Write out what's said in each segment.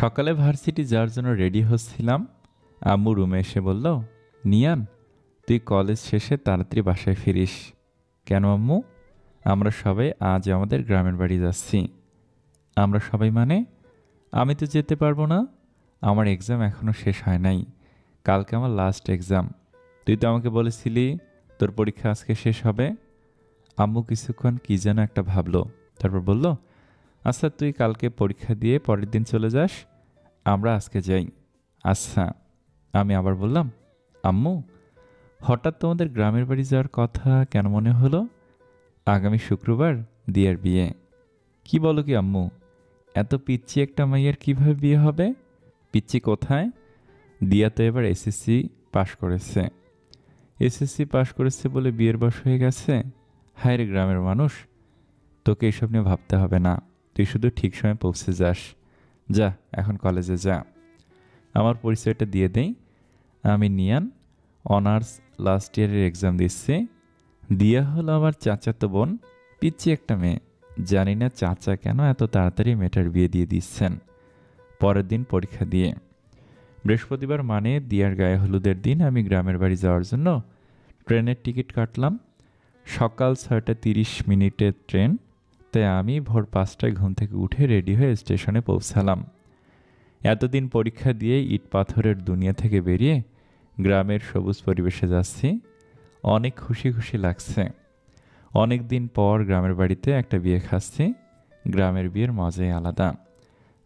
সকালে ভার্সিটি যাওয়ার জন্য রেডি হচ্ছিলাম। আম্মু রুমে এসে বলল, নিয়ান, তুই কলেজ শেষে তাড়াতাড়ি বাসায় ফিরিস। কেন আম্মু? আমরা সবাই আজ আমাদের গ্রামের বাড়ি যাচ্ছি। আমরা সবাই মানে? আমি তো যেতে পারবো না। আমার এক্সাম এখনও শেষ হয় নাই। কালকে আমার লাস্ট এক্সাম। তুই তো আমাকে বলেছিলি তোর পরীক্ষা আজকে শেষ হবে। আম্মু কিছুক্ষণ কি যেন একটা ভাবলো, তারপর বলল, আচ্ছা তুই কালকে পরীক্ষা দিয়ে পরের দিন চলে যাস, আমরা আজকে যাই। আচ্ছা। আমি আবার বললাম, আম্মু, হঠাৎ তোমাদের গ্রামের বাড়ি যাওয়ার কথা কেন মনে হলো? আগামী শুক্রবার দিয়ার বিয়ে। কি বলো কি আম্মু? এত পিচ্ছি একটা মাইয়ের কিভাবে বিয়ে হবে? পিচ্ছি কোথায়? দিয়া তো এবার এসএসসি পাশ করেছে। এসএসসি পাশ করেছে বলে বিয়ের বয়স হয়ে গেছে? হায় রে গ্রামের মানুষ, তোকে এসব নিয়ে ভাবতে হবে না। তুই শুধু ঠিক সময় পৌঁছে যাস। যা এখন কলেজে যা। আমার পরিচয়টা দিয়ে দেই। আমি নিয়ান, অনার্স লাস্ট ইয়ারের এক্সাম দিচ্ছি। দিয়া হলো আমার চাচাতো বোন, পিচ্ছি একটা মেয়ে। জানি না চাচা কেন এত তাড়াতাড়ি মেয়েটার বিয়ে দিয়ে দিচ্ছেন পরের দিন পরীক্ষা দিয়ে। বৃহস্পতিবার মানে দিয়ার গায়ে হলুদের দিন আমি গ্রামের বাড়ি যাওয়ার জন্য ট্রেনের টিকিট কাটলাম। সকাল 6:30 ট্রেন, তাই আমি ভোর 5টায় ঘুম থেকে উঠে রেডি হয়ে স্টেশনে পৌঁছালাম। এতদিন পরীক্ষা দিয়ে ইট পাথরের দুনিয়া থেকে বেরিয়ে গ্রামের সবুজ পরিবেশে যাচ্ছি। অনেক খুশি খুশি লাগছে। অনেক দিন পর গ্রামের বাড়িতে একটা বিয়ে খাচ্ছি। গ্রামের বিয়ের মজাই আলাদা,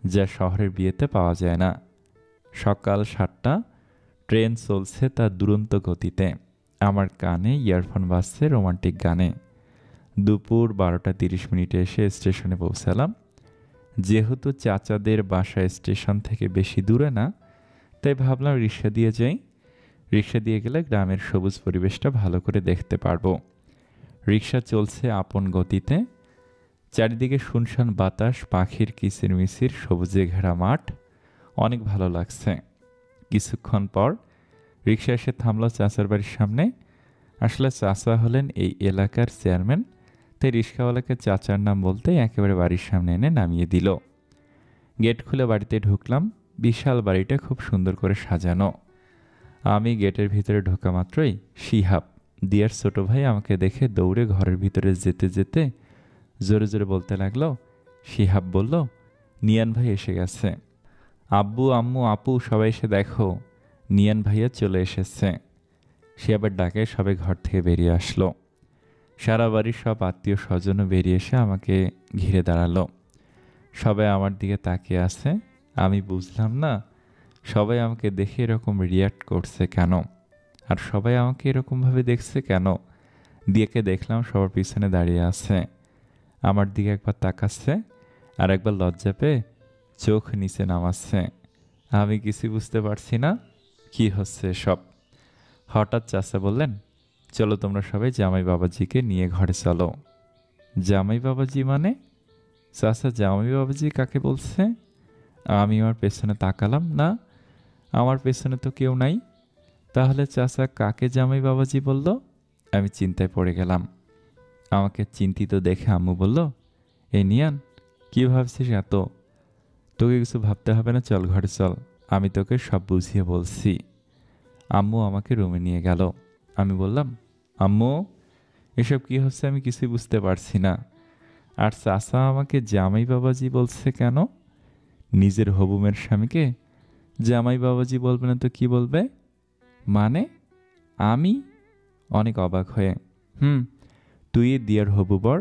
যা শহরের বিয়েতে পাওয়া যায় না। সকাল 7টা, ট্রেন চলছে তার দুরন্ত গতিতে। আমার কানে ইয়ারফোন বাজছে রোমান্টিক গানে। দুপুর 12:30 এসে স্টেশনে পৌঁছালাম। যেহেতু চাচাদের বাসা স্টেশন থেকে বেশি দূরে না, তাই ভাবলাম রিক্সা দিয়ে যাই। রিক্সা দিয়ে গেলে গ্রামের সবুজ পরিবেশটা ভালো করে দেখতে পারবো। রিক্সা চলছে আপন গতিতে। চারিদিকে শুনশান বাতাস, পাখির কিচিরমিচির, সবুজে ঘেরা মাঠ। অনেক ভালো লাগছে। কিছুক্ষণ পর রিক্সা এসে থামল চাচার বাড়ির সামনে। আসলে চাচা হলেন এই এলাকার চেয়ারম্যান, তাই রিক্সাওয়ালাকে চাচার নাম বলতে একেবারে বাড়ির সামনে এনে নামিয়ে দিল। গেট খুলে বাড়িতে ঢুকলাম। বিশাল বাড়িটা খুব সুন্দর করে সাজানো। আমি গেটের ভিতরে ঢোকা মাত্রই শিহাব, দিয়ার ছোট ভাই, আমাকে দেখে দৌড়ে ঘরের ভিতরে যেতে যেতে জোরে জোরে বলতে লাগলো। শিহাব বলল, নিয়ান ভাই এসে গেছে। আব্বু, আম্মু, আপু সবাই এসে দেখো, নিয়ান ভাইয়া চলে এসেছে। সে আবার ডাকে সবাই ঘর থেকে বেরিয়ে আসলো। সারা বাড়ির সব আত্মীয় স্বজনও বেরিয়ে এসে আমাকে ঘিরে দাঁড়ালো। সবাই আমার দিকে তাকিয়ে আছে। আমি বুঝলাম না সবাই আমাকে দেখে এরকম রিয়্যাক্ট করছে কেন, আর সবাই আমাকে এরকমভাবে দেখছে কেন। দিয়েকে দেখলাম সবার পিছনে দাঁড়িয়ে আছে, আমার দিকে একবার তাকাচ্ছে আর একবার লজ্জা পেয়ে চোখ নিচে নামাচ্ছে। আমি কিছু বুঝতে পারছি না কি হচ্ছে সব। হঠাৎ চাচা বললেন, চলো তোমরা সবাই জামাই বাবাজিকে নিয়ে ঘরে চলো। জামাই বাবাজি মানে? চাচা জামাই বাবাজি কাকে বলছে? আমি আমার পেছনে তাকালাম। না, আমার পেছনে তো কেউ নাই। তাহলে চাচা কাকে জামাই বাবাজি বলল? আমি চিন্তায় পড়ে গেলাম। আমাকে চিন্তিত দেখে আম্মু বলল, এই নিয়ান, কি ভাবছিস এত? তোকে কিছু ভাবতে হবে না, চল ঘরে চল, আমি তোকে সব বুঝিয়ে বলছি। আম্মু আমাকে রুমে নিয়ে গেল। আমি বললাম, আম্মু, এসব কি হচ্ছে আমি কিছুই বুঝতে পারছি না। আর চাচা আমাকে জামাই বাবাজি বলছে কেন? নিজের হবুমের স্বামীকে জামাই বাবাজি বলবে না তো কি বলবে? মানে? আমি অনেক অবাক হয়ে, তুই দিয়ার হবু বর,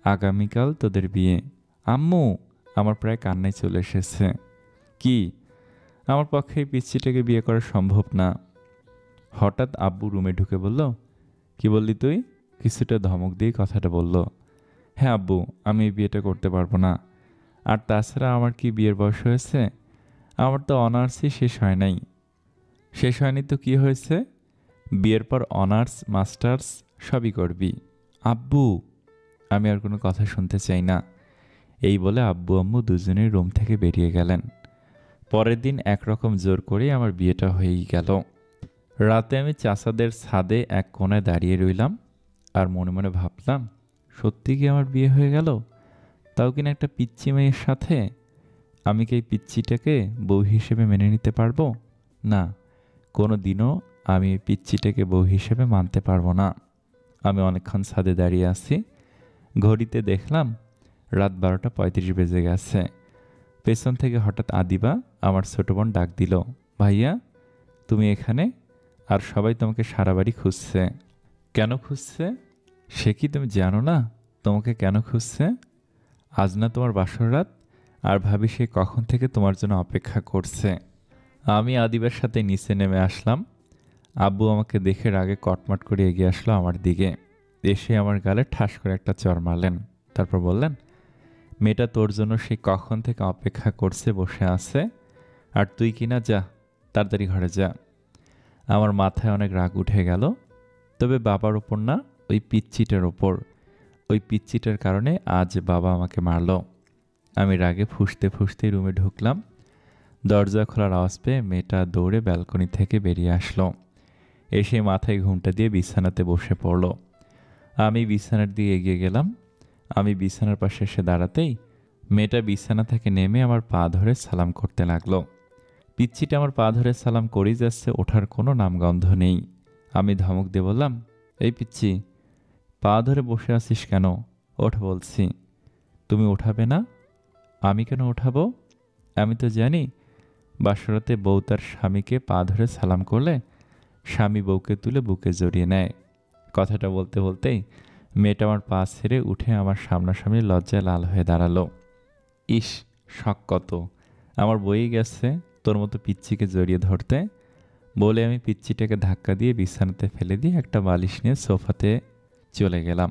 আগামীকাল তোদের বিয়ে। আম্মু, আমার প্রায় কান্নায় চলে এসেছে। কি? আমার পক্ষে এই পিচ্চিটাকে বিয়ে করা সম্ভব না। হঠাৎ আব্বু রুমে ঢুকে বলল, কি বললি তুই? কিছুটা ধমক দিয়ে কথাটা বলল। হ্যাঁ আব্বু, আমি এই বিয়েটা করতে পারবো না। আর তাছাড়া আমার কি বিয়ের বয়স হয়েছে? আমার তো অনার্সই শেষ হয় নাই। শেষ হয়নি তো কি হয়েছে? বিয়ের পর অনার্স মাস্টার্স সবই করবি। আব্বু, আমি আর কোনো কথা শুনতে চাই না। এই বলে আব্বু আম্মু দুজনেই রুম থেকে বেরিয়ে গেলেন। পরের দিন একরকম জোর করেই আমার বিয়েটা হয়েই গেল। রাতে আমি চাচাদের ছাদে এক কোণায় দাঁড়িয়ে রইলাম আর মনে মনে ভাবলাম, সত্যি কি আমার বিয়ে হয়ে গেল? তাও কিনা একটা পিচ্চি মেয়ের সাথে। আমি কি এই পিচ্চিটাকে বউ হিসেবে মেনে নিতে পারবো? না, কোনো দিনও আমি এই পিচ্চিটাকে বউ হিসেবে মানতে পারবো না। আমি অনেকক্ষণ ছাদে দাঁড়িয়ে আছি। ঘড়িতে দেখলাম রাত 12:35 বেজে গেছে। পেছন থেকে হঠাৎ আদিবা, আমার ছোট বোন, ডাক দিল, ভাইয়া তুমি এখানে? আর সবাই তোমাকে সারা বাড়ি খুঁজছে। কেন খুঁজছে? সে কি তুমি জানো না তোমাকে কেন খুঁজছে? আজ না তোমার বাসর রাত, আর ভাবি সে কখন থেকে তোমার জন্য অপেক্ষা করছে। আমি আদিবার সাথে নিচে নেমে আসলাম। আব্বু আমাকে দেখে রাগে কটমট করে এগিয়ে আসলো আমার দিকে। এসে আমার গালে ঠাস করে একটা চড় মারলেন। তারপর বললেন, মেয়েটা তোর জন্য সে কখন থেকে অপেক্ষা করছে, বসে আছে, আর তুই কিনা যা, তাড়াতাড়ি ঘরে যা। আমার মাথায় অনেক রাগ উঠে গেল, তবে বাবার ওপর না, ওই পিচ্চিটার ওপর। ওই পিচ্চিটার কারণে আজ বাবা আমাকে মারল। আমি রাগে ফুঁসতে ফুঁসতে রুমে ঢুকলাম। দরজা খোলার আওয়াজ পেয়ে মেয়েটা দৌড়ে ব্যালকনি থেকে বেরিয়ে আসলো। এসে মাথায় ঘুমটা দিয়ে বিছানাতে বসে পড়ল। আমি বিছানার দিকে এগিয়ে গেলাম। আমি বিছানার পাশে এসে দাঁড়াতেই মেয়েটা বিছানা থেকে নেমে আমার পা ধরে সালাম করতে লাগলো। পিচ্চিটা আমার পা ধরে সালাম করেই যাচ্ছে, ওঠার কোনো নামগন্ধ নেই। আমি ধমক দিয়ে বললাম, এই পিচ্চি, পা ধরে বসে আছিস কেন? ওঠ বলছি। তুমি ওঠাবে না? আমি কেন ওঠাবো? আমি তো জানি বাসরাতে বউ তার স্বামীকে পা ধরে সালাম করলে স্বামী বউকে তুলে বুকে জড়িয়ে নেয়। কথাটা বলতে বলতেই মেয়েটা আমার পা ছেড়ে উঠে আমার সামনাসামনি লজ্জায় লাল হয়ে দাঁড়ালো। ইস, শখ কত! আমার বই গেছে তোর মতো পিচ্চিকে জড়িয়ে ধরতে। বলে আমি পিচ্চিটাকে ধাক্কা দিয়ে বিছানাতে ফেলে দিয়ে একটা বালিশ নিয়ে সোফাতে চলে গেলাম।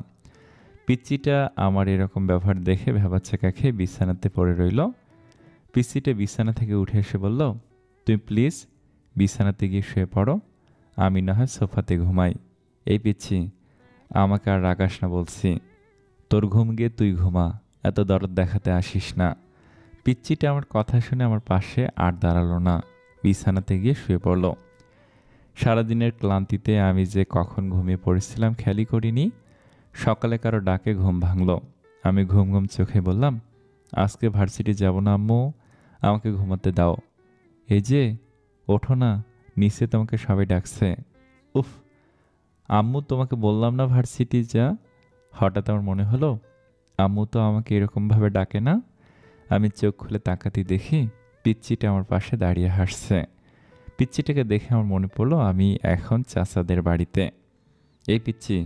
পিচ্চিটা আমার এরকম ব্যবহার দেখে ভ্যাবাচ্চাকা খেয়ে বিছানাতে পড়ে রইল। পিচ্চিটা বিছানা থেকে উঠে এসে বলল, তুমি প্লিজ বিছানাতে গিয়ে শুয়ে পড়ো, আমি না হয় সোফাতে ঘুমাই। এই পিচ্ছি, আমাকে আর রাগাস না বলছি। তোর ঘুম গিয়ে তুই ঘুমা, এত দরদ দেখাতে আসিস না। পিচ্চিটা আমার কথা শুনে আমার পাশে আর দাঁড়ালো না, বিছানাতে গিয়ে শুয়ে পড়ল। সারাদিনের ক্লান্তিতে আমি যে কখন ঘুমিয়ে পড়েছিলাম খেয়ালই করিনি। সকালে কারো ডাকে ঘুম ভাঙল। আমি ঘুম ঘুম চোখে বললাম, আজকে ভার্সিটি যাব না আম্মু, আমাকে ঘুমাতে দাও। এই যে, ওঠো না, নিচে তোমাকে সবাই ডাকছে। উফ, আম্মু তোমাকে বললাম না ভার্সিটি যা। হঠাৎ আমার মনে হলো আম্মু তো আমাকে এরকমভাবে ডাকে না। আমি চোখ খুলে তাকাতে দেখি পিচ্চিটা আমার পাশে দাঁড়িয়ে হাসছে। পিচ্চিটাকে দেখে আমার মনে পড়লো আমি এখন চাচাদের বাড়িতে। এই পিচ্চি,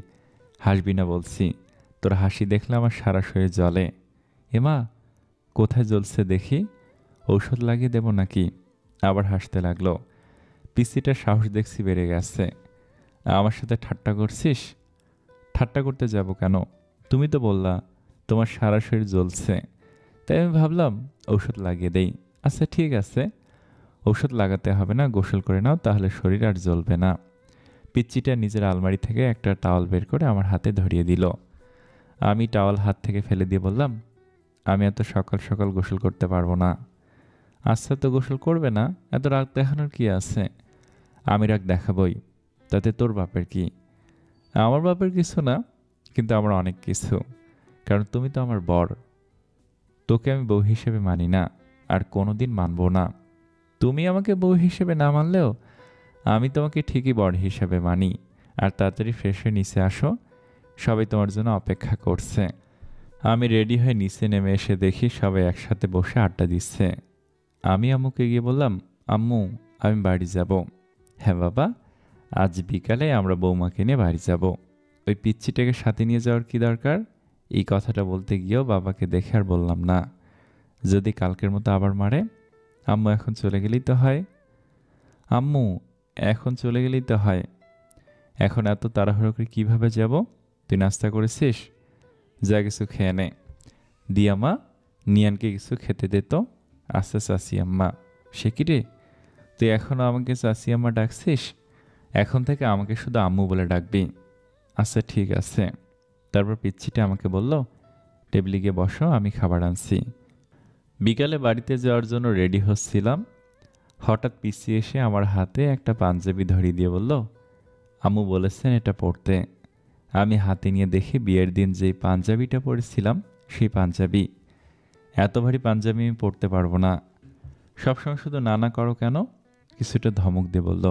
হাসবি না বলছি, তোর হাসি দেখলে আমার সারা শরীর জ্বলে। এমা, কোথায় জ্বলছে দেখি, ঔষধ লাগিয়ে দেব নাকি? আবার হাসতে লাগলো। পিচ্চিটার সাহস দেখছি বেড়ে গেছে। আমার সাথে ঠাট্টা করছিস? ঠাট্টা করতে যাব কেন? তুমি তো বললা তোমার সারা শরীর জ্বলছে, তাই আমি ভাবলাম ঔষধ লাগিয়ে দেই। আচ্ছা ঠিক আছে, ঔষধ লাগাতে হবে না, গোসল করে নাও, তাহলে শরীর আর জ্বলবে না। পিচ্চিটা নিজের আলমারি থেকে একটা টাওয়াল বের করে আমার হাতে ধরিয়ে দিল। আমি টাওয়াল হাত থেকে ফেলে দিয়ে বললাম, আমি এত সকাল সকাল গোসল করতে পারবো না। আচ্ছা তো গোসল করবে না, এত রাগ দেখানোর কি আছে? আমি রাগ দেখাবই, তাতে তোর বাপের কি? আমার বাপের কিছু না, কিন্তু আমার অনেক কিছু, কারণ তুমি তো আমার বর। তোকে আমি বউ হিসেবে মানি না, আর কোনোদিন মানবো না। তুমি আমাকে বউ হিসেবে না মানলেও আমি তোমাকে ঠিকই বর হিসেবে মানি। আর তাড়াতাড়ি ফ্রেশ হয়ে নিচে আসো, সবাই তোমার জন্য অপেক্ষা করছে। আমি রেডি হয়ে নিচে নেমে এসে দেখি সবাই একসাথে বসে আড্ডা দিচ্ছে। আমি আম্মুকে গিয়ে বললাম, আম্মু আমি বাড়ি যাব। হ্যাঁ বাবা, আজ বিকালে আমরা বৌমাকে নিয়ে বাড়ি যাব। ওই পিচ্চিটাকে সাথে নিয়ে যাওয়ার কি দরকার? এই কথাটা বলতে গিয়েও বাবাকে দেখে আর বললাম না। যদি কালকের মতো আবার মারে? আম্মু এখন চলে গেলেই তো হয়। আম্মু এখন চলে গেলেই তো হয়। এখন এত তাড়াহুড়ো করে কীভাবে যাব? তুই নাস্তা করেছিস? যা কিছু খেয়ে নে। দিয়ামা, নিয়ানকে কিছু খেতে দে তো। আচ্ছা চাচি আম্মা। সে কি রে, তুই এখনও আমাকে চাচি আম্মা ডাকছিস? এখন থেকে আমাকে শুধু আম্মু বলে ডাকবি। আচ্ছা ঠিক আছে। তারপর পিচ্ছিটা আমাকে বলল, টেবিলে গিয়ে বসো, আমি খাবার আনছি। বিকালে বাড়িতে যাওয়ার জন্য রেডি হচ্ছিলাম, হঠাৎ পিচ্ছি এসে আমার হাতে একটা পাঞ্জাবি ধরিয়ে দিয়ে বলল, আম্মু বলেছেন এটা পরতে। আমি হাতে নিয়ে দেখি বিয়ের দিন যেই পাঞ্জাবিটা পরেছিলাম সেই পাঞ্জাবি। এত ভারী পাঞ্জাবি আমি পরতে পারবো না। সবসময় শুধু না না করো কেন? কিছুটা ধমক দিয়ে বলল।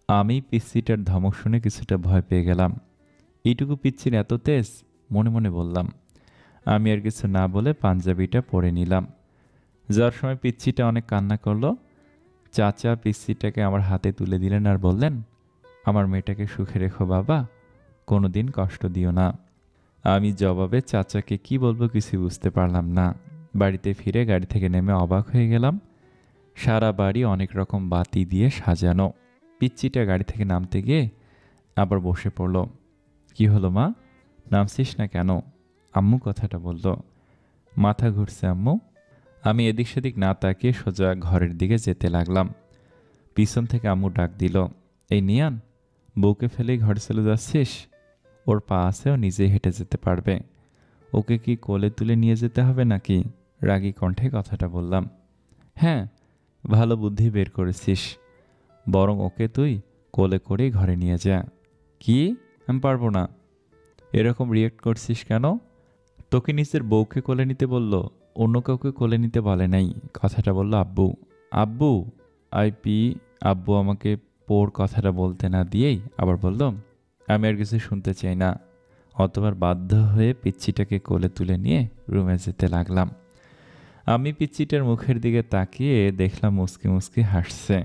আমি পিচ্চিটার ধমক শুনে কিছুটা ভয় পেয়ে গেলাম। এইটুকু পিচ্চির এত তেজ? মনে মনে বললাম। আমি আর কিছু না বলে পাঞ্জাবিটা পরে নিলাম। যাওয়ার সময় পিচ্চিটা অনেক কান্না করলো। চাচা পিচ্চিটাকে আমার হাতে তুলে দিলেন আর বললেন, আমার মেয়েটাকে সুখে রেখো বাবা, কোনো দিন কষ্ট দিও না। আমি জবাবে চাচাকে কি বলবো কিছু বুঝতে পারলাম না। বাড়িতে ফিরে গাড়ি থেকে নেমে অবাক হয়ে গেলাম। সারা বাড়ি অনেক রকম বাতি দিয়ে সাজানো। পিচ্চিটা গাড়ি থেকে নামতে গিয়ে আবার বসে পড়ল। কি হলো মা, নামছিস না কেন? আম্মু কথাটা বলল। মাথা ঘুরছে আম্মু। আমি এদিক সেদিক না তাকিয়ে সোজা ঘরের দিকে যেতে লাগলাম। পিছন থেকে আম্মু ডাক দিল, এই নিয়ান, বউকে ফেলেই ঘরে চলে যাচ্ছিস? ওর পা আছে, ও নিজেই হেঁটে যেতে পারবে। ওকে কি কোলে তুলে নিয়ে যেতে হবে নাকি? রাগী কণ্ঠে কথাটা বললাম। হ্যাঁ, ভালো বুদ্ধি বের করেছিস। বরং ওকে তুই কোলে করেই ঘরে নিয়ে যা। কি? আমি পারবো না। এরকম রিয়েক্ট করছিস কেন? তোকে নিজের বউকে কোলে নিতে বলল, অন্য কাউকে কোলে নিতে বলে নাই। কথাটা বলল আব্বু। আব্বু? আইপি। আব্বু আমাকে পোর কথাটা বলতে না দিয়েই আবার বলল, আমি আর কিছু শুনতে চাই না। অতবার বাধ্য হয়ে পিচ্চিটাকে কোলে তুলে নিয়ে রুমে যেতে লাগলাম। আমি পিচ্চিটার মুখের দিকে তাকিয়ে দেখলাম মুচকি মুচকি হাসছে।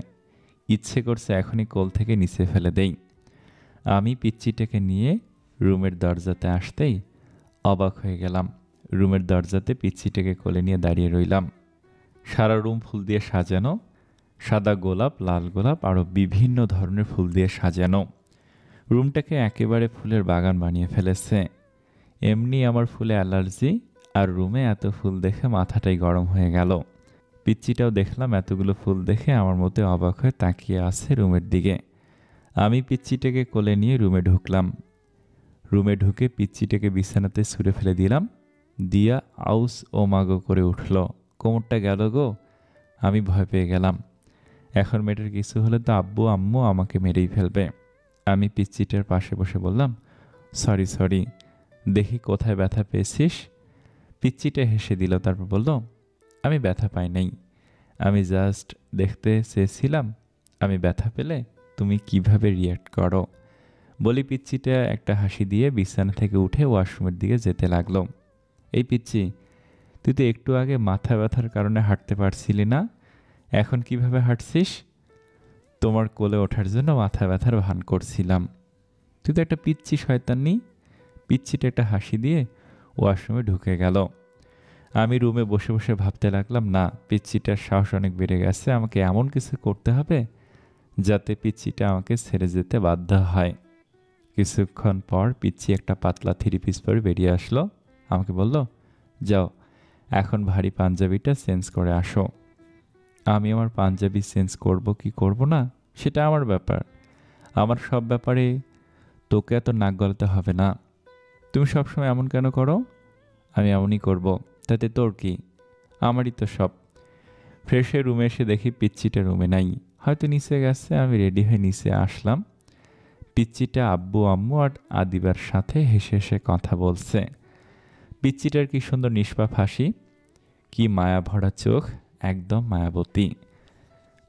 ইচ্ছে করছে এখনই কোল থেকে নিচে ফেলে দেই। আমি পিচ্চিটাকে নিয়ে রুমের দরজাতে আসতেই অবাক হয়ে গেলাম। রুমের দরজাতে পিচ্চিটাকে কোলে নিয়ে দাঁড়িয়ে রইলাম। সারা রুম ফুল দিয়ে সাজানো। সাদা গোলাপ, লাল গোলাপ, আরও বিভিন্ন ধরনের ফুল দিয়ে সাজানো। রুমটাকে একেবারে ফুলের বাগান বানিয়ে ফেলেছে। এমনি আমার ফুলে অ্যালার্জি, আর রুমে এত ফুল দেখে মাথাটাই গরম হয়ে গেল। পিচ্চিটাও দেখলাম এতগুলো ফুল দেখে আমার মতো অবাক হয়ে তাকিয়ে আছে রুমের দিকে। আমি পিচ্চিটাকে কোলে নিয়ে রুমে ঢুকলাম। রুমে ঢুকে পিচ্চিটাকে বিছানাতে ছুঁড়ে ফেলে দিলাম। দিয়া আউস ও মাগো করে উঠল। কোমরটা গেল গো। আমি ভয় পেয়ে গেলাম। এখন মেয়েটার কিছু হলে তো আব্বু আম্মু আমাকে মেরেই ফেলবে। আমি পিচ্চিটার পাশে বসে বললাম, সরি সরি, দেখি কোথায় ব্যথা পেয়েছিস? পিচ্চিটা হেসে দিল, তারপর বলল, আমি ব্যথা পাই নাই, আমি জাস্ট দেখতে চেয়েছিলাম আমি ব্যথা পেলে তুমি কিভাবে রিয়্যাক্ট করো। বলি পিচ্চিটা একটা হাসি দিয়ে বিছানা থেকে উঠে ওয়াশরুমের দিকে যেতে লাগলো। এই পিচ্চি, তুই তো একটু আগে মাথা ব্যথার কারণে হাঁটতে পারছিলি না, এখন কিভাবে হাঁটছিস? তোমার কোলে ওঠার জন্য মাথা ব্যথার ভান করছিলাম। তুই তো একটা পিচ্চি শয়তানি। পিচ্চিটা একটা হাসি দিয়ে ওয়াশরুমে ঢুকে গেল। আমি রুমে বসে বসে ভাবতে লাগলাম, না, পিচ্চিটার সাহস অনেক বেড়ে গেছে। আমাকে এমন কিছু করতে হবে যাতে পিচ্চিটা আমাকে ছেড়ে যেতে বাধ্য হয়। কিছুক্ষণ পর পিচ্চি একটা পাতলা থ্রি পিস পরে বেরিয়ে আসলো। আমাকে বলল, যাও এখন ভারী পাঞ্জাবিটা চেঞ্জ করে আসো। আমি আমার পাঞ্জাবি চেঞ্জ করব কি করব না সেটা আমার ব্যাপার। আমার সব ব্যাপারে তোকে এত নাক গলাতে হবে না। তুমি সবসময় এমন কেন করো? আমি এমনই করব, তাতে তোর কি? আমারই তো সব। ফ্রেশ হয়ে রুমে এসে দেখি পিচ্চিটা রুমে নাই, হয়তো নিচে গেছে। আমি রেডি হয়ে নিচে আসলাম। পিচ্চিটা আব্বু আম্মু আর আদিবার সাথে হেসে হেসে কথা বলছে। পিচ্চিটার কি সুন্দর নিষ্পাপ হাসি, কি মায়া ভরা চোখ, একদম মায়াবতী।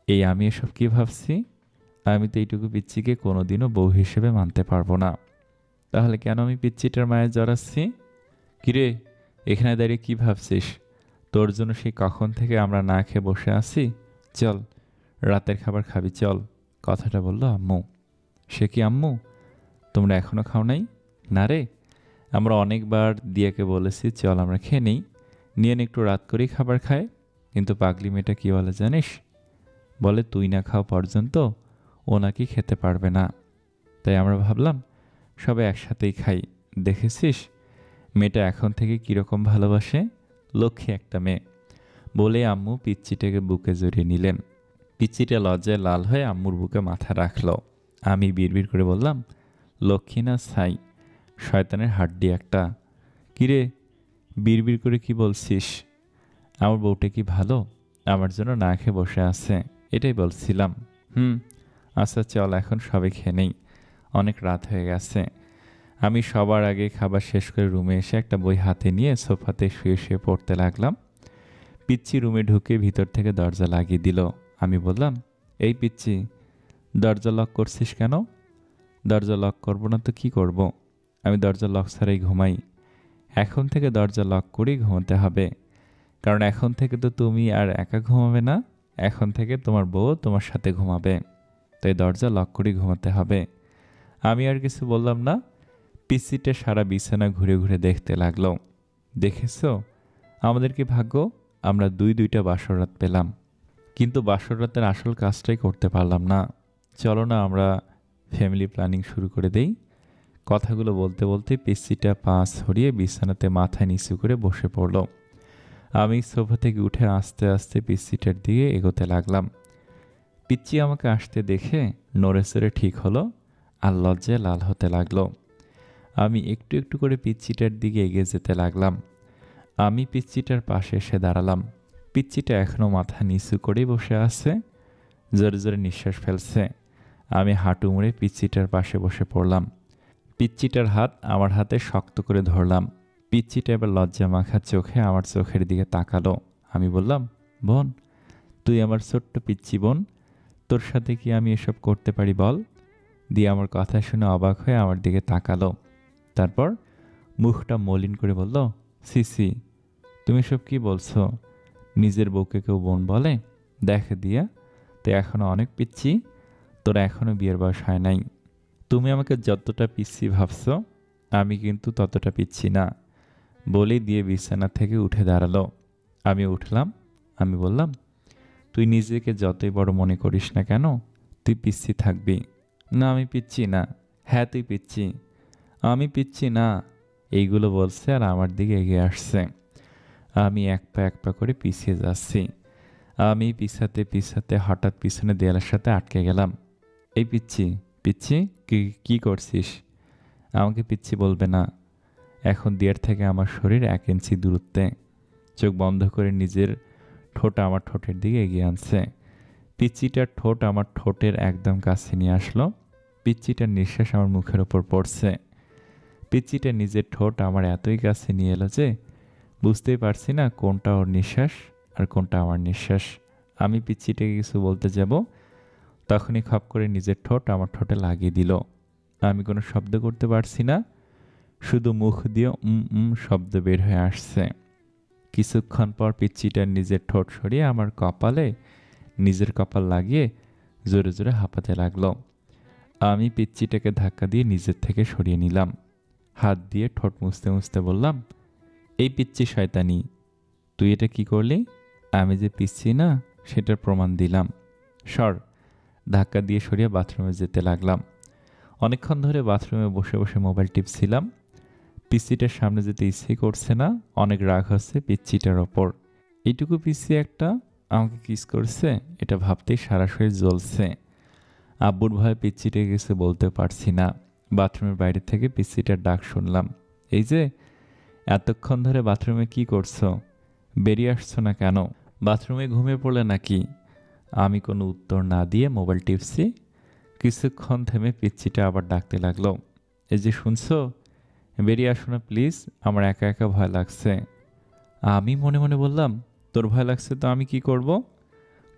এই আমি এসব কি ভাবছি? আমি তো এইটুকু পিচ্চিকে কোনোদিনও বউ হিসেবে মানতে পারবো না। তাহলে কেন আমি পিচ্চিটার মায়ে জড়াচ্ছি? কিরে, এখানে দাঁড়িয়ে কি ভাবছিস? তোর জন্য সেই কখন থেকে আমরা না খেয়ে বসে আছি। চল, রাতের খাবার খাবি, চল। কথাটা বললো আম্মু। সে কি আম্মু, তোমরা এখনো খাও নাই? না রে, আমরা অনেকবার দিয়াকে বলেছি চল আমরা খেয়ে নেই, নিয়ে একটু রাত করেই খাবার খায়। কিন্তু পাগলি মেয়েটা কি বলে জানিস? বলে তুই না খাওয়া পর্যন্ত ও নাকি খেতে পারবে না। তাই আমরা ভাবলাম সবাই একসাথেই খাই। দেখেছিস মেয়েটা এখন থেকে কীরকম ভালোবাসে, লক্ষ্মী একটা মেয়ে। বলে আম্মু পিচ্চিটাকে বুকে জড়িয়ে নিলেন। পিচ্চিটা লজ্জায় লাল হয়ে আম্মুর বুকে মাথা রাখলো। আমি বিড়বিড় করে বললাম, লক্ষ্মী না ছাই, শয়তানের হাড্ডি একটা। কিরে, বিড়বিড় করে কি বলছিস? আমার বউটা কি ভালো, আমার জন্য না খেয়ে বসে আছে, এটাই বলছিলাম। আচ্ছা চল এখন সবাই খেয়ে নেই, অনেক রাত হয়ে গেছে। আমি সবার আগে খাবার শেষ করে রুমে এসে একটা বই হাতে নিয়ে সোফাতে শুয়ে শুয়ে পড়তে লাগলাম। পিচ্চি রুমে ঢুকে ভিতর থেকে দরজা লাগিয়ে দিল। আমি বললাম, এই পিচ্চি, দরজা লক করছিস কেন? দরজা লক করবো না তো কি করব? আমি দরজা লক ছাড়াই ঘুমাই। এখন থেকে দরজা লক করেই ঘুমাতে হবে, কারণ এখন থেকে তো তুমি আর একা ঘুমাবে না, এখন থেকে তোমার বউ তোমার সাথে ঘুমাবে, তাই দরজা লক করেই ঘুমাতে হবে। আমি আর কিছু বললাম না। পিচ্চিটা সারা বিছানা ঘুরে ঘুরে দেখতে লাগলো। দেখেছো আমাদের কি ভাগ্য, আমরা দুইটা বাসর রাত পেলাম, কিন্তু বাসর রাতের আসল কাজটাই করতে পারলাম না। চলো না আমরা ফ্যামিলি প্ল্যানিং শুরু করে দেই। কথাগুলো বলতে বলতে পিচ্চিটা পা ছড়িয়ে বিছানাতে মাথা নিচু করে বসে পড়ল। আমি সোফা থেকে উঠে আস্তে আস্তে পিচ্চিটার দিকে এগোতে লাগলাম। পিচ্চি আমাকে আসতে দেখে নড়ে চড়ে ঠিক হলো আর লজ্জায় লাল হতে লাগলো। আমি একটু একটু করে পিচ্চিটার দিকে এগিয়ে যেতে লাগলাম। আমি পিচ্চিটার পাশে এসে দাঁড়ালাম। পিচ্চিটা এখনও মাথা নিচু করেই বসে আছে, জোরে জোরে নিঃশ্বাস ফেলছে। আমি হাঁটু মুড়ে পিচ্চিটার পাশে বসে পড়লাম। পিচ্চিটার হাত আমার হাতে শক্ত করে ধরলাম। পিচ্চিটা এবার লজ্জা মাখা চোখে আমার চোখের দিকে তাকালো। আমি বললাম, বোন, তুই আমার ছোট্ট পিচ্চি বোন, তোর সাথে কি আমি এসব করতে পারি বল? দিয়ে আমার কথা শুনে অবাক হয়ে আমার দিকে তাকালো। তারপর মুখটা মলিন করে বলল, সিসি, তুমি সব কি বলছো? নিজের বউকে কেউ বোন বলে? দেখ দিয়া, তুই এখনো অনেক পিচ্ছি, তোর এখনো বিয়ের বয়স হয় নাই। তুমি আমাকে যতটা পিচ্ছি ভাবছো, আমি কিন্তু ততটা পিচ্ছি না। বলেই দিয়ে বিছানা থেকে উঠে দাঁড়ালো। আমি উঠলাম। আমি বললাম, তুই নিজেকে যতই বড় মনে করিস না কেন, তুই পিচ্ছি থাকবি। না আমি পিচ্ছি না। হ্যাঁ তুই পিচ্ছি। আমি পিচ্ছি না। এইগুলো বলছে আর আমার দিকে এগিয়ে আসছে। আমি এক পা করে পিছিয়ে যাচ্ছি। আমি পিছাতে পিছাতে হঠাৎ পিছনে দেয়ালের সাথে আটকে গেলাম। এই পিচ্ছি, পিচ্ছি, কি করছিস? আমাকে পিচ্ছি বলবে না। এখন দেয়ার থেকে আমার শরীর 1 ইঞ্চি দূরত্বে। চোখ বন্ধ করে নিজের ঠোঁট আমার ঠোঁটের দিকে এগিয়ে আনছে। পিচ্চিটার ঠোঁট আমার ঠোঁটের একদম কাছে নিয়ে আসলো। পিচ্চিটার নিঃশ্বাস আমার মুখের ওপর পড়ছে। পিচ্চিটা নিজের ঠোঁট আমার এতই কাছে নিয়ে এলো যে বুঝতেই পারছি না কোনটা ওর নিঃশ্বাস আর কোনটা আমার নিঃশ্বাস। আমি পিচ্চিটাকে কিছু বলতে যাব, তখনই খপ করে নিজের ঠোঁট আমার ঠোঁটে লাগিয়ে দিল। আমি কোনো শব্দ করতে পারছি না, শুধু মুখ দিয়ে শব্দ বের হয়ে আসছে। কিছুক্ষণ পর পিচ্চিটা নিজের ঠোঁট সরিয়ে আমার কপালে নিজের কপাল লাগিয়ে জোরে জোরে হাঁপাতে লাগলো। আমি পিচ্চিটাকে ধাক্কা দিয়ে নিজের থেকে সরিয়ে নিলাম। হাত দিয়ে ঠোঁট মুছতে মুছতে বললাম, এই পিচ্চি শয়তানি, তুই এটা কি করলি? আমি যে পিচ্ছি না সেটার প্রমাণ দিলাম। সর। ধাক্কা দিয়ে সরিয়ে বাথরুমে যেতে লাগলাম। অনেকক্ষণ ধরে বাথরুমে বসে বসে মোবাইল টিপছিলাম। পিচ্চিটার সামনে যেতে ইচ্ছে করছে না, অনেক রাগ হচ্ছে পিচ্চিটার ওপর। এইটুকু পিচ্চি একটা আমাকে কিস করছে, এটা ভাবতেই সারা শরীর জ্বলছে। আব্বুর ভয়ে পিচ্চিটাকে কিছু বলতে পারছি না। বাথরুমের বাইরে থেকে পিচ্চিটার ডাক শুনলাম, এই যে, এতক্ষণ ধরে বাথরুমে কি করছো? বেরিয়ে আসছো না কেন? বাথরুমে ঘুমিয়ে পড়লে নাকি? আমি কোনো উত্তর না দিয়ে মোবাইল টিপছি। কিছুক্ষণ থেমে পিচ্চিটা আবার ডাকতে লাগলো, এই যে শুনছো, বেরিয়ে আসো না প্লিজ, আমার একা একা ভয় লাগছে। আমি মনে মনে বললাম, তোর ভয় লাগছে তো আমি কি করব?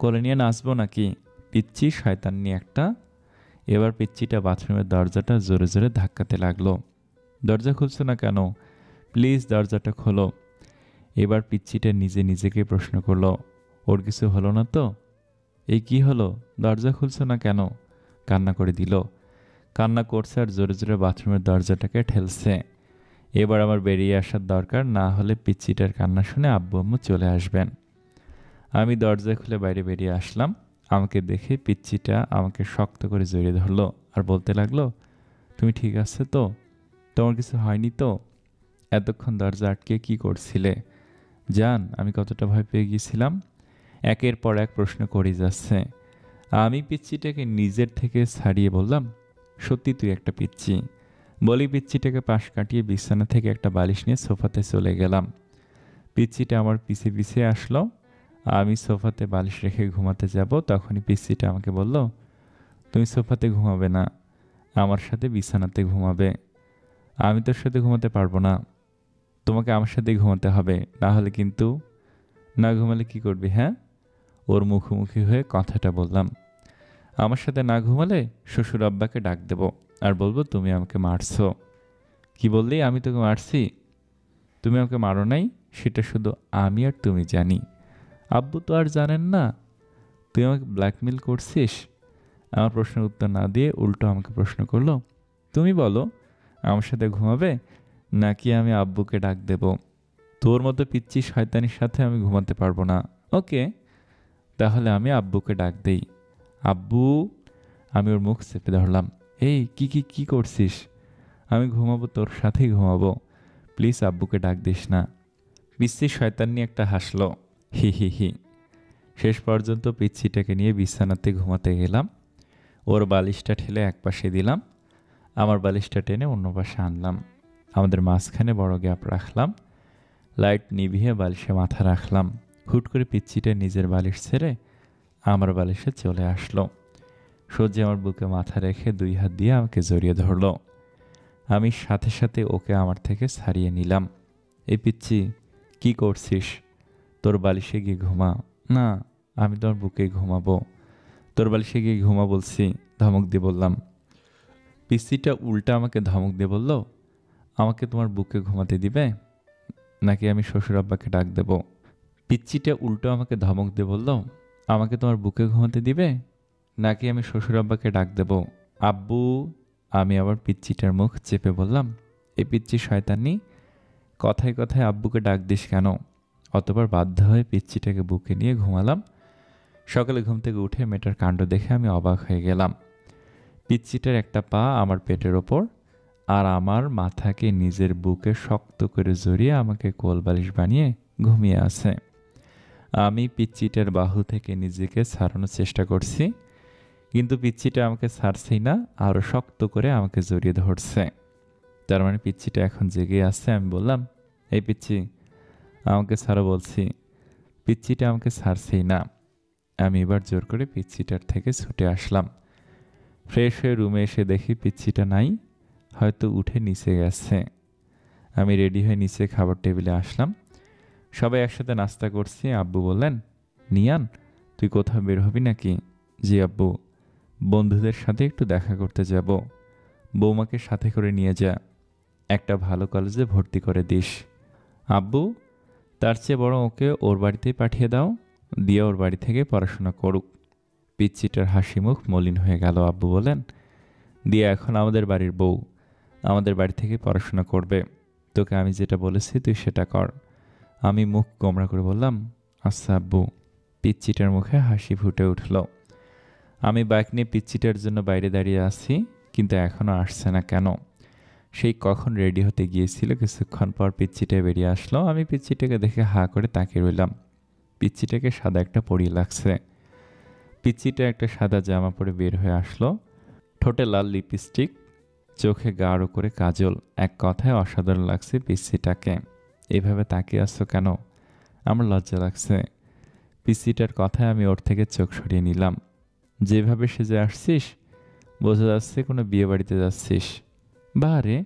কোলে নিয়ে নাচবো নাকি? পিচ্চি শয়তান্নি একটা। এবার পিচ্চিটা বাথরুমের দরজাটা জোরে জোরে ধাক্কাতে লাগলো। দরজা খুলছো না কেন? প্লিজ দরজাটা খোলো। এবার পিচ্চিটা নিজে নিজেকে প্রশ্ন করলো, ওর কিছু হলো না তো? এই কি হলো, দরজা খুলছো না কেন? কান্না করে দিল। কান্না করছে আর জোরে জোরে বাথরুমের দরজাটাকে ঠেলছে। এবার আমার বেরিয়ে আসার দরকার, না হলে পিচ্চিটার কান্না শুনে আব্বু আম্মু চলে আসবেন। আমি দরজা খুলে বাইরে বেরিয়ে আসলাম। আমাকে দেখে পিচ্চিটা আমাকে শক্ত করে জড়িয়ে ধরলো আর বলতে লাগলো, তুমি ঠিক আছে তো? তোমার কিছু হয়নি তো? এতক্ষণ দরজা আটকে কি করছিলে? জান আমি কতটা ভয় পেয়ে গিয়েছিলাম। একের পর এক প্রশ্ন করে যাচ্ছে। আমি পিচ্চিটাকে নিজের থেকে ছাড়িয়ে বললাম, সত্যি তুই একটা পিচ্চি। বলি পিচ্চিটাকে পাশ কাটিয়ে বিছানা থেকে একটা বালিশ নিয়ে সোফাতে চলে গেলাম। পিচ্চিটা আমার পিছে পিছে আসলো। আমি সোফাতে বালিশ রেখে ঘুমাতে যাব, তখনই পিচ্চিটা আমাকে বলল, তুমি সোফাতে ঘুমাবে না, আমার সাথে বিছানাতে ঘুমাবে। আমি তোর সাথে ঘুমাতে পারবো না, তোমাকে আমার সাথেই ঘুমাতে হবে, না হলে কিন্তু না ঘুমালে কি করবি হ্যাঁ? ওর মুখোমুখি হয়ে কথাটা বললাম। আমার সাথে না ঘুমালে শ্বশুর আব্বাকে ডাক দেব আর বলবো তুমি আমাকে মারছো। কি বললি আমি তোকে মারছি? তুমি আমাকে মারো নাই, সেটা শুধু আমি আর তুমি জানি। আব্বু তো আর জানেন না। তুই আমাকে ব্ল্যাকমেল করছিস। আমার প্রশ্নের উত্তর না দিয়ে উল্টো আমাকে প্রশ্ন করলো, তুমি বলো আমার সাথে ঘুমাবে নাকি আমি আব্বুকে ডাক দেব? তোর মতো পিচ্চি শয়তানির সাথে আমি ঘুমাতে পারবো না। ওকে, তাহলে আমি আব্বুকে ডাক দেই। আব্বু। আমি ওর মুখ চেপে ধরলাম। এই কি কি কি করছিস? আমি ঘুমাবো, তোর সাথেই ঘুমাবো। প্লিজ আব্বুকে ডাক দিস না। পিচ্চি শয়তানি একটা হাসলো, হি হি হি। শেষ পর্যন্ত পিচ্ছিটাকে নিয়ে বিছানাতে ঘুমাতে গেলাম। ওর বালিশটা ঠেলে এক পাশে দিলাম, আমার বালিশটা টেনে অন্য পাশে আনলাম। আমাদের মাঝখানে বড় গ্যাপ রাখলাম। লাইট নিভিয়ে বালিশে মাথা রাখলাম। হুট করে পিচ্ছিটা নিজের বালিশ ছেড়ে আমার বালিশে চলে আসলো। সোজা আমার বুকে মাথা রেখে 2 হাত দিয়ে আমাকে জড়িয়ে ধরলো। আমি সাথে সাথে ওকে আমার থেকে ছাড়িয়ে নিলাম। এই পিচ্ছি, কি করছিস? তোর বালিশে গিয়ে ঘুমা। না, আমি তোর বুকে ঘুমাবো। তোর বালিশে গিয়ে ঘুমা বলছি, ধমক দিয়ে বললাম। পিচ্ছিটা উল্টা আমাকে ধমক দিয়ে বলল, আমাকে তোমার বুকে ঘুমাতে দিবে নাকি আমি শ্বশুর আব্বাকে ডাক দেব? পিচ্ছিটা উল্টো আমাকে ধমক দিয়ে বলল, আমাকে তোমার বুকে ঘুমাতে দিবে নাকি আমি শ্বশুর আব্বাকে ডাক দেব? আব্বু। আমি আবার পিচ্ছিটার মুখ চেপে বললাম, এই পিচ্ছি শয়তানি, কথায় কথায় আব্বুকে ডাক দিস কেন? অতবার বাধ্য হয়ে পিচ্ছিটাকে বুকে নিয়ে ঘুমালাম। সকালে ঘুম থেকে উঠে মেয়েটার কাণ্ড দেখে আমি অবাক হয়ে গেলাম। পিচ্ছিটার একটা পা আমার পেটের ওপর আর আমার মাথাকে নিজের বুকে শক্ত করে জড়িয়ে আমাকে কোলবালিশ বানিয়ে ঘুমিয়ে আছে। আমি পিচ্ছিটার বাহু থেকে নিজেকে ছাড়ানোর চেষ্টা করছি, কিন্তু পিচ্ছিটা আমাকে ছাড়ছেই না, আরও শক্ত করে আমাকে জড়িয়ে ধরছে। তার মানে পিচ্ছিটা এখন জেগে আছে। আমি বললাম, এই পিচ্ছি, আমাকে ছাড়ো বলছি। পিচ্ছিটা আমাকে ছাড়ছেই না। আমি এবার জোর করে পিচ্ছিটার থেকে ছুটে আসলাম। ফ্রেশ হয়ে রুমে এসে দেখি পিচ্ছিটা নাই, হয়তো উঠে নিচে গেছে। আমি রেডি হয়ে নিচে খাবার টেবিলে আসলাম। সবাই একসাথে নাস্তা করছি। আব্বু বললেন, নিয়ান, তুই কোথাও বের হবি নাকি? জি আব্বু, বন্ধুদের সাথে একটু দেখা করতে যাব। বৌমাকে সাথে করে নিয়ে যা, একটা ভালো কলেজে ভর্তি করে দিস। আব্বু, তার চেয়ে বড় ওকে ওর বাড়িতেই পাঠিয়ে দাও, দিয়ে ওর বাড়ি থেকে পড়াশোনা করুক। পিচ্ছিটার হাসি মুখ মলিন হয়ে গেল। আব্বু বলেন, দিয়ে এখন আমাদের বাড়ির বউ, আমাদের বাড়ি থেকে পড়াশোনা করবে। তোকে আমি যেটা বলেছি তুই সেটা কর। আমি মুখ গোমড়া করে বললাম, আচ্ছা আব্বু। পিচ্ছিটার মুখে হাসি ফুটে উঠল। আমি বাইক নিয়ে পিচ্ছিটার জন্য বাইরে দাঁড়িয়ে আছি, কিন্তু এখনও আসছে না কেন? সেই কখন রেডি হতে গিয়েছিল, কিছুক্ষণ পর পিচ্ছিটা বেরিয়ে আসলো। আমি পিচ্ছিটাকে দেখে হা করে তাকিয়ে রইলাম। পিচ্ছিটাকে সাদা একটা পরি লাগছে। পিচ্ছিটা একটা সাদা জামা পরে বের হয়ে আসলো, ঠোঁটে লাল লিপস্টিক, চোখে গাঢ় করে কাজল। এক কথায় অসাধারণ লাগছে পিচ্ছিটাকে। এভাবে তাকিয়ে আসছো কেন? আমার লজ্জা লাগছে। পিচ্ছিটার কথায় আমি ওর থেকে চোখ সরিয়ে নিলাম। যেভাবে সেজে আসছিস, বোঝা যাচ্ছে কোনো বিয়ে বাড়িতে যাচ্ছিস। বারে,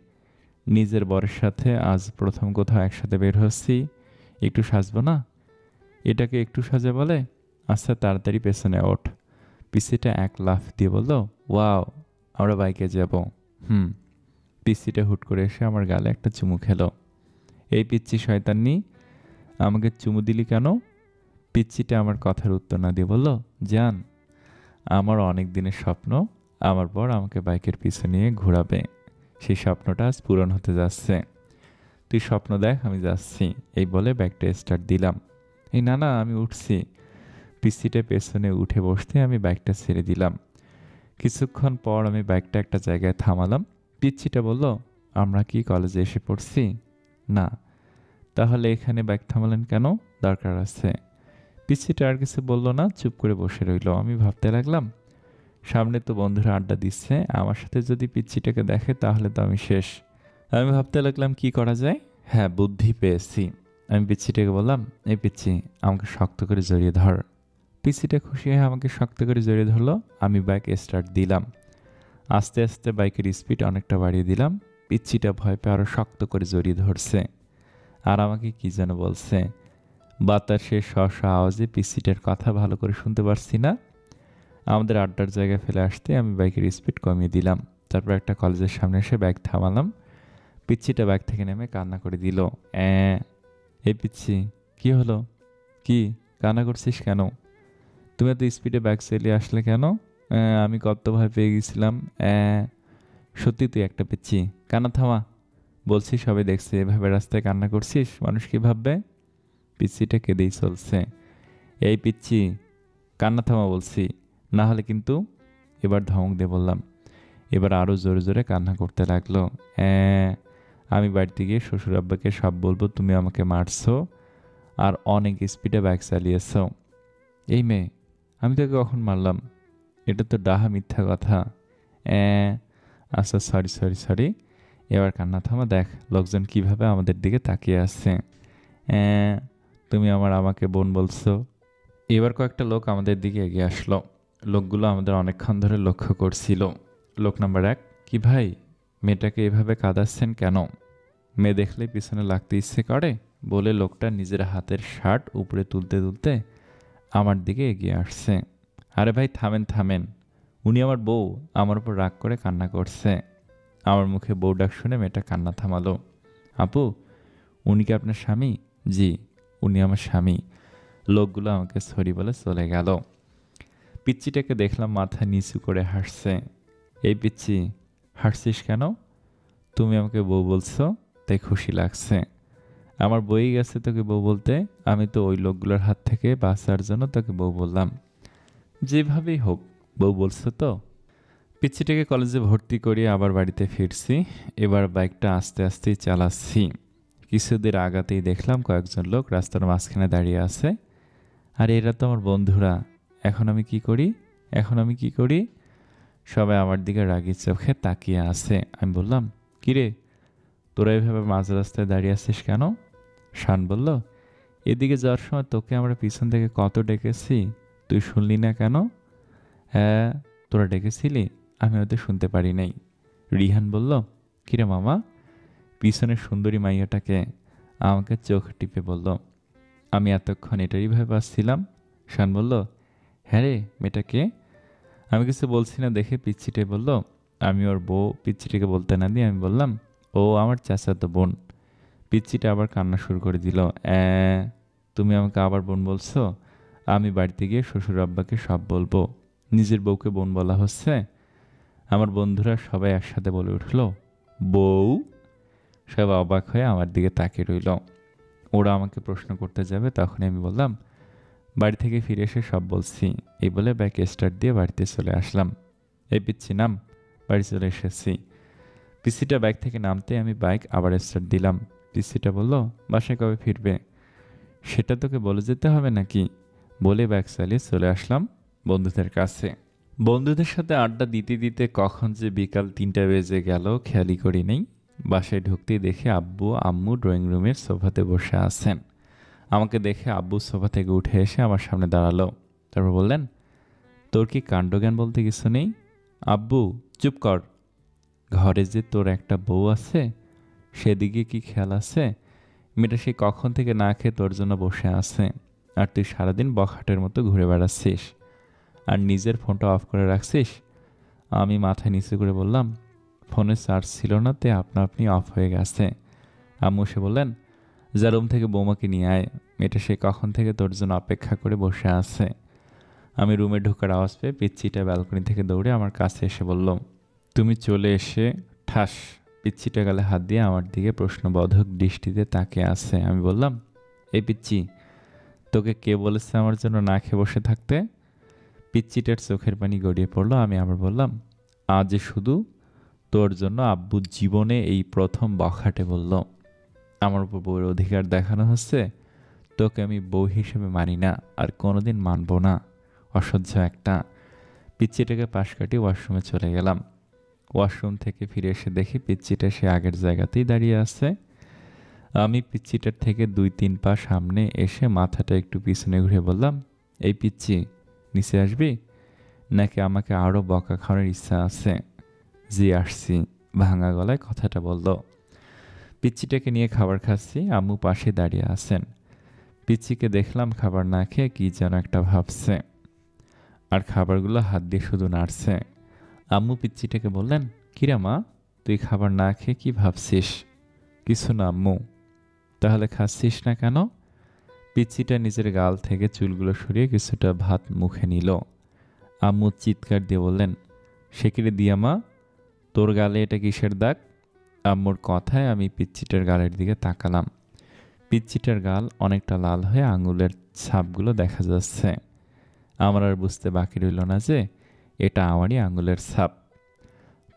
নিজের বরের সাথে আজ প্রথম কোথাও একসাথে বের হচ্ছি, একটু সাজবো না? এটাকে একটু সাজা বলে? আচ্ছা তাড়াতাড়ি পেছনে ওঠ। পিসিটা এক লাফ দিয়ে বলল, ওয়াও, আমরা বাইকে যাব। হুম। পিসিটা হুট করে এসে আমার গালে একটা চুমু খেলো। এই পিচ্ছি শয়তানি, আমাকে চুমু দিলি কেন? পিচ্ছিটা আমার কথার উত্তর না দিয়ে বলল, জান, আমার অনেক দিনের স্বপ্ন আমার বর আমাকে বাইকের পিছনে নিয়ে ঘোরাবে। সেই স্বপ্নটা আজ পূরণ হতে যাচ্ছে। তুই স্বপ্ন দেখ, আমি যাচ্ছি। এই বলে ব্যাগটা স্টার্ট দিলাম। এই না না, আমি উঠছি। পিসিটা পেছনে উঠে বসতে আমি বাইকটা ছেড়ে দিলাম। কিছুক্ষণ পর আমি বাইকটা একটা জায়গায় থামালাম। পিচ্ছিটা বলল, আমরা কি কলেজে এসে পড়ছি? না। তাহলে এখানে বাইক থামালেন কেন? দরকার আছে। পিচ্ছিটা আর কিছু বলল না, চুপ করে বসে রইল। আমি ভাবতে লাগলাম, সামনে তো বন্ধুরা আড্ডা দিচ্ছে, আমার সাথে যদি পিচ্ছিটাকে দেখে তাহলে তো আমি শেষ। আমি ভাবতে লাগলাম কি করা যায়। হ্যাঁ, বুদ্ধি পেয়েছি। আমি পিচ্ছিটাকে বললাম, এই পিচ্ছি, আমাকে শক্ত করে জড়িয়ে ধর। পিচ্ছিটা খুশি হয়ে আমাকে শক্ত করে জড়িয়ে ধরলো। আমি বাইক স্টার্ট দিলাম। আস্তে আস্তে বাইকের স্পিড অনেকটা বাড়িয়ে দিলাম। পিচ্ছিটা ভয় পেয়ে আরও শক্ত করে জড়িয়ে ধরছে আর আমাকে কি যেন বলছে। বাতাসের স্ব আওয়াজে পিচ্চিটার কথা ভালো করে শুনতে পারছি না। আমাদের আড্ডার জায়গায় ফেলে আসতে আমি বাইকের স্পিড কমিয়ে দিলাম। তারপর একটা কলেজের সামনে এসে বাইক থামালাম। পিচ্চিটা বাইক থেকে নেমে কান্না করে দিল। অ্যাঁ, এই পিচ্চি, কি হলো? কি কান্না করছিস কেন? তুমি এত স্পিডে বাইক চালিয়ে আসলে কেন? আমি কত ভয় পেয়ে গেছিলাম। সত্যি তুই একটা পিচ্চি, কান্না থামা। বলছি সবাই দেখছে এভাবে রাস্তায় কান্না করছিস, মানুষ কি ভাববে? পিচ্চিটা কেঁদেই চলছে। এই পিচ্চি, কান্না থামা বলছি, না হলে কিন্তু। এবার ধমক দিয়ে বললাম। এবার আরও জোরে জোরে কান্না করতে লাগলো। আমি বাড়িতে গিয়ে শ্বশুর আব্বাকে সব বলবো তুমি আমাকে মারছো আর অনেক স্পিডে বাইক চালিয়েছ। এই মেয়ে, আমি তোকে কখন মারলাম? এটা তো ডাহা মিথ্যা কথা। আচ্ছা সরি সরি সরি, এবার কান্না থামা। দেখ লোকজন কিভাবে আমাদের দিকে তাকিয়ে আসছে। তুমি আমাকে বোন বলছো। এবার কয়েকটা লোক আমাদের দিকে এগিয়ে আসলো। লোকগুলো আমাদের অনেকক্ষণ ধরে লক্ষ্য করছিল। লোক নাম্বার 1, কি ভাই, মেয়েটাকে এভাবে কাঁদাচ্ছেন কেন? মেয়ে দেখলে পিছনে লাগতে ইচ্ছে করে বলে লোকটা নিজের হাতের শার্ট উপরে তুলতে তুলতে আমার দিকে এগিয়ে আসছে। আরে ভাই থামেন থামেন, উনি আমার বউ, আমার উপর রাগ করে কান্না করছে। আমার মুখে বউ ডাক শুনে মেয়েটা কান্না থামালো। আপু, উনি কি আপনার স্বামী? জি, উনি আমার স্বামী। লোকগুলো আমাকে সরি বলে চলে গেল। পিচ্চিটাকে দেখলাম মাথা নিচু করে হাসছে। এই পিচ্চি, হাসছিস কেন? তুমি আমাকে বউ বলছো তাই খুশি লাগছে। আমার বই গেছে তোকে বউ বলতে, আমি তো ওই লোকগুলোর হাত থেকে বাঁচার জন্য তোকে বউ বললাম। যেভাবেই হোক বউ বলছো তো। পিচ্চিটাকে কলেজে ভর্তি করিয়ে আবার বাড়িতে ফিরছি। এবার বাইকটা আস্তে আস্তেই চালাচ্ছি। কিছুদের আগাতেই দেখলাম কয়েকজন লোক রাস্তার মাঝখানে দাঁড়িয়ে আছে। আর এরা তো আমার বন্ধুরা। এখন আমি কি করি? সবাই আমার দিকে রাগি চোখে তাকিয়ে আছে। আমি বললাম, কিরে, তোরা এভাবে মাঝ রাস্তায় দাঁড়িয়ে আছিস কেন? শান বলল, এদিকে যাওয়ার সময় তোকে আমরা পিছন থেকে কত ডেকেছি, তুই শুনলি না কেন? হ্যাঁ, তোরা ডেকেছিলি, আমি হয়তো শুনতে পারি নাই। রিহান বলল, কিরে মামা, পিছনের সুন্দরী মাইয়াটাকে? আমাকে চোখ টিপে বলল। আমি এতক্ষণ এটারই ভয় পাচ্ছিলাম। শান বলল, হ্যাঁ রে, মেয়েটাকে? আমি কিছু বলছি না দেখে পিচ্ছিটে বলল, আমি ওর বউ। পিচ্ছিটিকে বলতে না দিয়ে আমি বললাম, ও আমার চাচাতো বোন। পিচ্চিটা আবার কান্না শুরু করে দিল। তুমি আমাকে আবার বোন বলছো? আমি বাড়িতে গিয়ে শ্বশুর আব্বাকে সব বলবো। নিজের বউকে বোন বলা হচ্ছে? আমার বন্ধুরা সবাই একসাথে বলে উঠল, বউ? সব অবাক হয়ে আমার দিকে তাকিয়ে রইল। ওরা আমাকে প্রশ্ন করতে যাবে, তখনই আমি বললাম, বাড়ি থেকে ফিরে এসে সব বলছি। এই বলে বাইক স্টার্ট দিয়ে বাড়িতে চলে আসলাম। এই পিচ্ছি নাম, বাড়ি চলে এসেছি। পিসিটা বাইক থেকে নামতে আমি বাইক আবার স্টার্ট দিলাম। পিসিটা বলল, বাসায় কবে ফিরবে? সেটা তোকে বলে যেতে হবে নাকি? বলে বাইক চালিয়ে চলে আসলাম বন্ধুদের কাছে। বন্ধুদের সাথে আড্ডা দিতে দিতে কখন যে বিকাল 3টা বেজে গেল খেয়ালই করি নেই। বাসায় ঢুকতেই দেখে আব্বু আম্মু ড্রয়িং রুমের সোফাতে বসে আছেন। আমাকে দেখে আব্বু সোফা থেকে উঠে এসে আমার সামনে দাঁড়ালো। তারপর বললেন, তোর কি কাণ্ডজ্ঞান বলতে কিছু নেই? আব্বু, চুপ কর। ঘরে যে তোর একটা বউ আছে সেদিকে কি খেয়াল আছে? মেয়েটা সে কখন থেকে না খেয়ে তোর জন্য বসে আছে, আর তুই সারাদিন বখাটের মতো ঘুরে বেড়াচ্ছিস আর নিজের ফোনটা অফ করে রাখছিস। আমি মাথায় নিচু করে বললাম, ফোনে চার্জ ছিল না, তে আপনা আপনি অফ হয়ে গেছে। আম্মু সে বললেন, যা রুম থেকে বৌমাকে নিয়ে আয়, মেয়েটা সে কখন থেকে তোর জন্য অপেক্ষা করে বসে আছে। আমি রুমে ঢোকার আওয়াজ পেয়ে পিচ্চিটা ব্যালকনি থেকে দৌড়ে আমার কাছে এসে বলল, তুমি চলে এসে ঠাস। পিচ্চিটা গালে হাত দিয়ে আমার দিকে প্রশ্নবোধক দৃষ্টিতে তাকিয়ে আছে। আমি বললাম, এই পিচ্চি, তোকে কে বলেছে আমার জন্য না খেয়ে বসে থাকতে? পিচ্চিটার চোখের পানি গড়িয়ে পড়লো। আমি আবার বললাম, আজ শুধু তোর জন্য আব্বু জীবনে এই প্রথম বখাটে বলল, আমার উপর বউয়ের অধিকার দেখানো হচ্ছে। তোকে আমি বউ হিসেবে মানি না, আর কোনোদিন মানবো না। অসহ্য একটা। পিচ্চিটাকে পাশ কাটিয়ে ওয়াশরুমে চলে গেলাম। ওয়াশরুম থেকে ফিরে এসে দেখি পিচ্চিটা সে আগের জায়গাতেই দাঁড়িয়ে আছে। আমি পিচ্চিটার থেকে 2-3 পা সামনে এসে মাথাটা একটু পিছনে ঘুরে বললাম, এই পিচ্চি, নিচে আসবি নাকি আমাকে আরও বকা খাওয়ার ইচ্ছা আছে? জি আসছি, ভাঙা গলায় কথাটা বলল। পিচ্চিটাকে নিয়ে খাবার খাচ্ছি, আম্মু পাশে দাঁড়িয়ে আছেন। পিচ্চিকে দেখলাম খাবার না খেয়ে কি যেন একটা ভাবছে, আর খাবারগুলো হাত দিয়ে শুধু নাড়ছে। আম্মু পিচ্চিটাকে বললেন, কিরে মা, তুই খাবার না খেয়ে কি ভাবছিস? কিছু না আম্মু। তাহলে খাচ্ছিস না কেন? পিচ্চিটা নিজের গাল থেকে চুলগুলো সরিয়ে কিছুটা ভাত মুখে নিল। আম্মু চিৎকার দিয়ে বললেন, সে কিরে দিয়া মা, তোর গালে এটা কিসের দাগ? আম্মুর কথায় আমি পিচ্চিটার গালের দিকে তাকালাম। পিচ্চিটার গাল অনেকটা লাল হয়ে আঙুলের ছাপগুলো দেখা যাচ্ছে। আমার আর বুঝতে বাকি রইল না যে এটা আমারই আঙুলের ছাপ।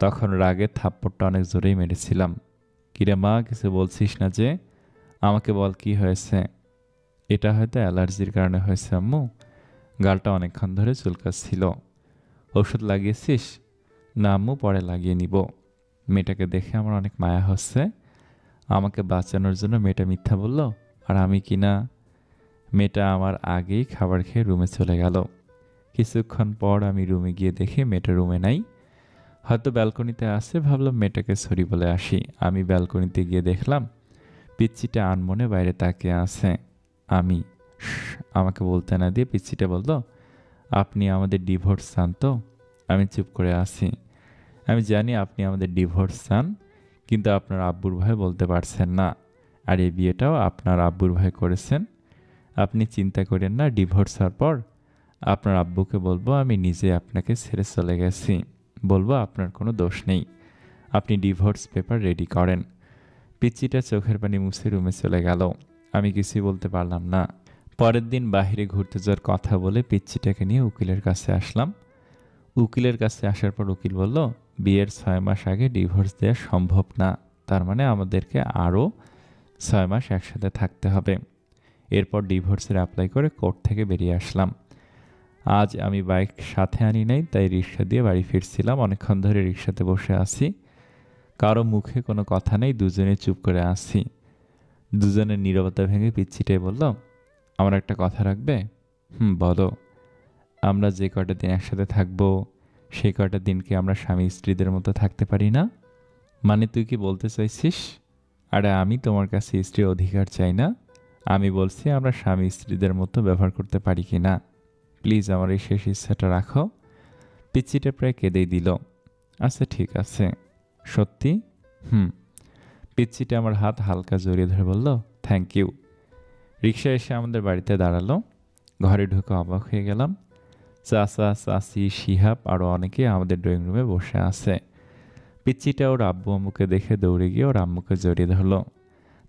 তখন রাগে থাপ্পড়টা অনেক জোরেই মেরেছিলাম। কিরে মা, কিছু বলছিস না যে? আমাকে বল কি হয়েছে? এটা হয়তো অ্যালার্জির কারণে হয়েছে আম্মু। গালটা অনেকক্ষণ ধরে চুলকাচ্ছিল। ওষুধ লাগিয়েছিস? না আম্মু, পরে লাগিয়ে নিব। মেয়েটাকে দেখে আমার অনেক মায়া হচ্ছে। আমাকে বাঁচানোর জন্য মেয়েটা মিথ্যা বলল, আর আমি কিনা। মেয়েটা আমার আগেই খাবার খেয়ে রুমে চলে গেল। কিছুক্ষণ পর আমি রুমে গিয়ে দেখি মেয়েটা রুমে নাই, হয়তো ব্যালকনিতে আছে। ভাবলাম মেয়েটাকে সরি বলে আসি। আমি ব্যালকনিতে গিয়ে দেখলাম পিচ্চিটা আনমনে বাইরে তাকিয়ে আছে। আমি আমাকে বলতে না দিয়ে পিচ্চিটা বলল, আপনি আমাদের ডিভোর্স চান তো? আমি চুপ করে আছি। আমি জানি আপনি আমাদের ডিভোর্স চান, কিন্তু আপনার আব্বুর ভয়ে বলতে পারছেন না। আর এই বিয়েটাও আপনার আব্বুর ভয়ে করেছেন। আপনি চিন্তা করেন না, ডিভোর্স হওয়ার পর আপনার আব্বুকে বলবো আমি নিজে আপনাকে ছেড়ে চলে গেছি। বলবো আপনার কোনো দোষ নেই। আপনি ডিভোর্স পেপার রেডি করেন। পিচ্চিটা চোখের পানি মুছে রুমে চলে গেল। আমি কিছুই বলতে পারলাম না। পরের দিন বাইরে ঘুরতে যাওয়ার কথা বলে পিচ্চিটাকে নিয়ে উকিলের কাছে আসলাম। উকিলের কাছে আসার পর উকিল বলল, বিয়ের 6 মাস আগে ডিভোর্স দেওয়া সম্ভব না। তার মানে আমাদেরকে আরও 6 মাস একসাথে থাকতে হবে। এরপর ডিভোর্সের অ্যাপ্লাই করে কোর্ট থেকে বেরিয়ে আসলাম। আজ আমি বাইক সাথে আনি নাই, তাই রিক্সা দিয়ে বাড়ি ফিরছিলাম। অনেকক্ষণ ধরে রিক্সাতে বসে আছি, কারো মুখে কোনো কথা নেই, দুজনে চুপ করে আছি। দুজনের নীরবতা ভেঙে পিচ্চিটাই বলল, আমার একটা কথা রাখবে? বলো। আমরা যে কয়টা দিন একসাথে থাকবো, সেই কয়টা দিন কি আমরা স্বামী স্ত্রীদের মতো থাকতে পারি না? মানে তুই কি বলতে চাইছিস? আরে আমি তোমার কাছে স্ত্রীর অধিকার চাই না, আমি বলছি আমরা স্বামী স্ত্রীদের মতো ব্যবহার করতে পারি কি না। প্লিজ আমার এই শেষ ইচ্ছাটা রাখো। পিচ্চিটা প্রায় কেঁদেই দিল। আচ্ছা ঠিক আছে। সত্যি? পিচ্চিটা আমার হাত হালকা জড়িয়ে ধরে বলল, থ্যাংক ইউ। রিক্সা এসে আমাদের বাড়িতে দাঁড়ালো। ঘরে ঢুকে অবাক হয়ে গেলাম। চাচা, চাচি, শিহাব আরও অনেকে আমাদের ড্রয়িং রুমে বসে আছে। পিচ্চিটা ওর আব্বু আম্মুকে দেখে দৌড়ে গিয়ে ওর আম্মুকে জড়িয়ে ধরলো।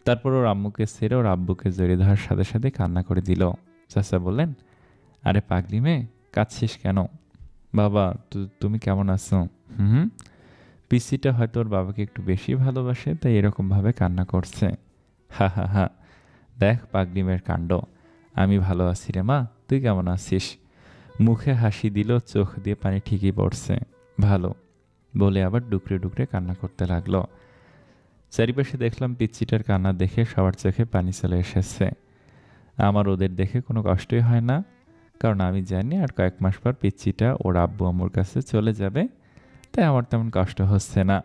তারপর ওর আম্মুকে ছেড়ে ওর আব্বুকে জড়িয়ে ধরার সাথে সাথে কান্না করে দিল। চাচা বললেন, আরে পাগলি মেয়ে, কাঁদছিস কেন? বাবা, তুমি কেমন আছো? পিচ্চিটা হয়তো ওর বাবাকে একটু বেশি ভালোবাসে, তাই এরকমভাবে কান্না করছে। হা হা হা, দেখ পাগলি মেয়ের কাণ্ড। আমি ভালো আছি রে মা, তুই কেমন আছিস? মুখে হাসি দিল, চোখ দিয়ে পানি ঠিকই পড়ছে। ভালো বলে আবার ডুকরে ডুকরে কান্না করতে লাগলো। চারিপাশে দেখলাম পিচ্চিটার কান্না দেখে সবার চোখে পানি চলে এসেছে। আমার ওদের দেখে কোনো কষ্টই হয় না, কারণ আমি জানি আর কয়েক মাস পর পিচ্চিটা ওর আব্বু আম্মুর কাছে চলে যাবে, তাই আমার তেমন কষ্ট হচ্ছে না।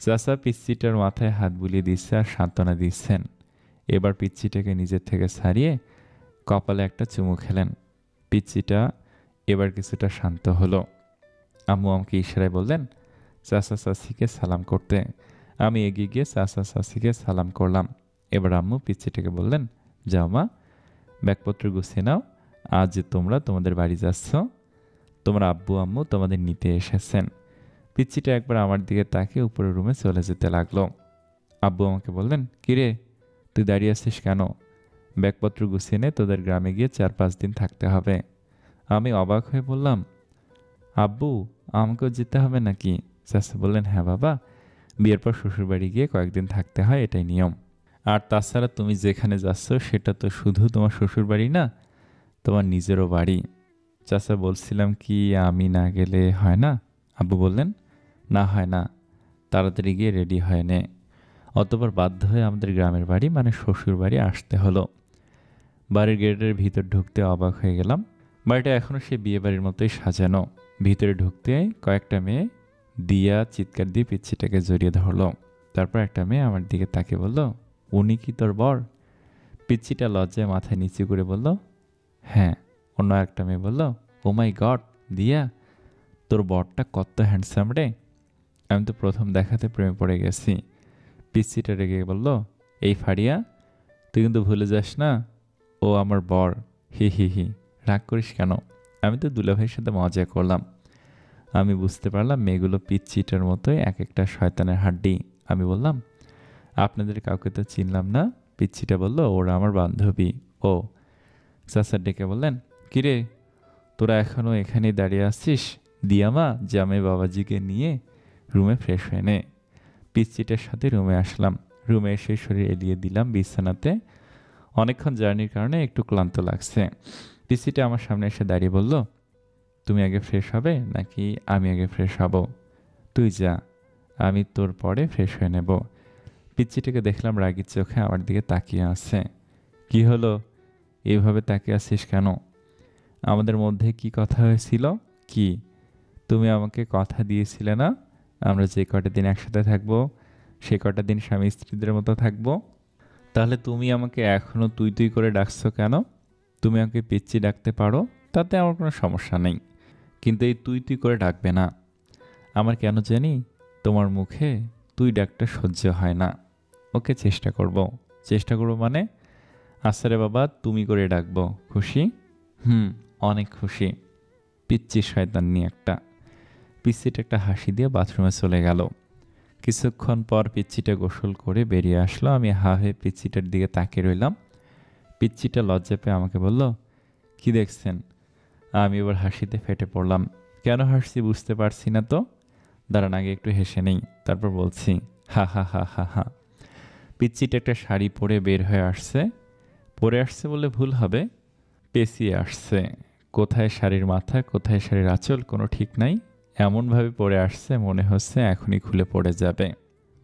চাচা পিচ্চিটার মাথায় হাত বুলিয়ে দিচ্ছে আর সান্ত্বনা দিচ্ছেন। এবার পিচ্চিটাকে নিজের থেকে ছাড়িয়ে কপালে একটা চুমু খেলেন। পিচ্চিটা এবার কিছুটা শান্ত হলো। আম্মু আমাকে ইশারায় বললেন চাচা চাচিকে সালাম করতে। আমি এগিয়ে গিয়ে চাচা চাচিকে সালাম করলাম। এবার আম্মু পিচ্চিটাকে বললেন, যাও মা, ব্যাগপত্র গুছিয়ে নাও, আজ তোমরা তোমাদের বাড়ি যাচ্ছ, তোমার আব্বু আম্মু তোমাদের নিতে এসেছেন। পিচ্চিটা একবার আমার দিকে তাকিয়ে উপরের রুমে চলে যেতে লাগলো। আব্বু আমাকে বললেন, কিরে তুই দাঁড়িয়ে আছিস কেন? ব্যাগপত্র গুছিয়ে নে, তোদের গ্রামে গিয়ে 4-5 দিন থাকতে হবে। আমি অবাক হয়ে বললাম, আব্বু আমাকেও যেতে হবে নাকি? চাচা বললেন, হ্যাঁ বাবা, বিয়ের পর শ্বশুরবাড়ি গিয়ে কয়েকদিন থাকতে হয়, এটাই নিয়ম। আর তাছাড়া তুমি যেখানে যাচ্ছ সেটা তো শুধু তোমার শ্বশুরবাড়ি না, তোমার নিজেরও বাড়ি। চাচা বলছিলাম কি আমি না গেলে হয় না? আব্বু বললেন, না হয় না, তাড়াতাড়ি গিয়ে রেডি হয়ে নে। অতঃপর বাধ্য হয়ে আমাদের গ্রামের বাড়ি মানে শ্বশুর বাড়ি আসতে হলো। বাড়ির গেটের ভিতর ঢুকতে অবাক হয়ে গেলাম। বাড়িটা এখনও সে বিয়ে বাড়ির মতোই সাজানো। ভিতরে ঢুকতে কয়েকটা মেয়ে দিয়া চিৎকার দিয়ে পিচ্চিটাকে জড়িয়ে ধরলো। তারপর একটা মেয়ে আমার দিকে তাকে বলল, উনি কি তোর বর? পিচ্চিটা লজ্জায় মাথা নিচু করে বলল, হ্যাঁ। অন্য একটা মেয়ে বলল, ও মাই গড দিয়া, তোর বরটা কত হ্যান্ডসাম রে। আমি তো প্রথম দেখাতে প্রেমে পড়ে গেছি। পিচ্চিটা রেগে বলল, এই ফাড়িয়া, তুই কিন্তু ভুলে যাস না ও আমার বর। হি হি হি, রাগ করিস কেন? আমি তো দুলাভাইয়ের সাথে মজা করলাম। আমি বুঝতে পারলাম মেয়েগুলো পিচ্চিটার মতোই এক একটা শয়তানের হাড্ডি। আমি বললাম, আপনাদের কাউকে তো চিনলাম না। পিচ্চিটা বলল, ওরা আমার বান্ধবী। ও। চাচা ডেকে বললেন, কিরে, তোরা এখনও এখানেই দাঁড়িয়ে আছিস? দিয়ামা, জামাই বাবাজিকে নিয়ে রুমে ফ্রেশ হয়ে নে। পিচ্চিটার সাথে রুমে আসলাম। রুমে এসে শরীর এলিয়ে দিলাম বিছানাতে। অনেকক্ষণ জার্নির কারণে একটু ক্লান্ত লাগছে। পিচ্চিটা আমার সামনে এসে দাঁড়িয়ে বলল, তুমি আগে ফ্রেশ হবে নাকি আমি আগে ফ্রেশ হব? তুই যা, আমি তোর পরে ফ্রেশ হয়ে নেব। পিচ্চিটাকে দেখলাম রাগীর চোখে আমার দিকে তাকিয়ে আছে। কি হলো, এইভাবে তাকিয়ে আছিস কেন? আমাদের মধ্যে কি কথা হয়েছিল? কি, তুমি আমাকে কথা দিয়েছিলে না আমরা যে কটা দিন একসাথে থাকবো সে কটা দিন স্বামী স্ত্রীদের মতো থাকবো? তাহলে তুমি আমাকে এখনো তুই তুই করে ডাকছো কেন? তুমি আমাকে পিচ্চি ডাকতে পারো, তাতে আমার কোনো সমস্যা নেই, কিন্তু এই তুই তুই করে ডাকবে না। আমার কেন জানি তোমার মুখে তুই ডাকটা সহ্য হয় না। ওকে, চেষ্টা করব। চেষ্টা করবো মানে? আচ্ছা রে বাবা, তুমি করে ডাকবো। খুশি? হুম, অনেক খুশি। পিচ্চি শয়তান্নি একটা। পিচ্চিটা একটা হাসি দিয়ে বাথরুমে চলে গেল। কিছুক্ষণ পর পিচ্চিটা গোসল করে বেরিয়ে আসলো। আমি হা হয়ে পিচ্চিটার দিকে তাকিয়ে রইলাম। পিচ্চিটা লজ্জা পেয়ে আমাকে বলল, কি দেখছেন? আমি এবার হাসিতে ফেটে পড়লাম। কেন হাসছি বুঝতে পারছি না তো। দাঁড়ান, আগে একটু হেসে নেই, তারপর বলছি। হা হা হা হা হা। পিচ্চিটা একটা শাড়ি পরে বের হয়ে আসছে। পরে আসছে বলে ভুল হবে, পেঁচিয়ে আসছে। কোথায় শাড়ির মাথা, কোথায় শাড়ির আঁচল, কোনো ঠিক নাই। এমনভাবে পরে আসছে মনে হচ্ছে এখনই খুলে পড়ে যাবে।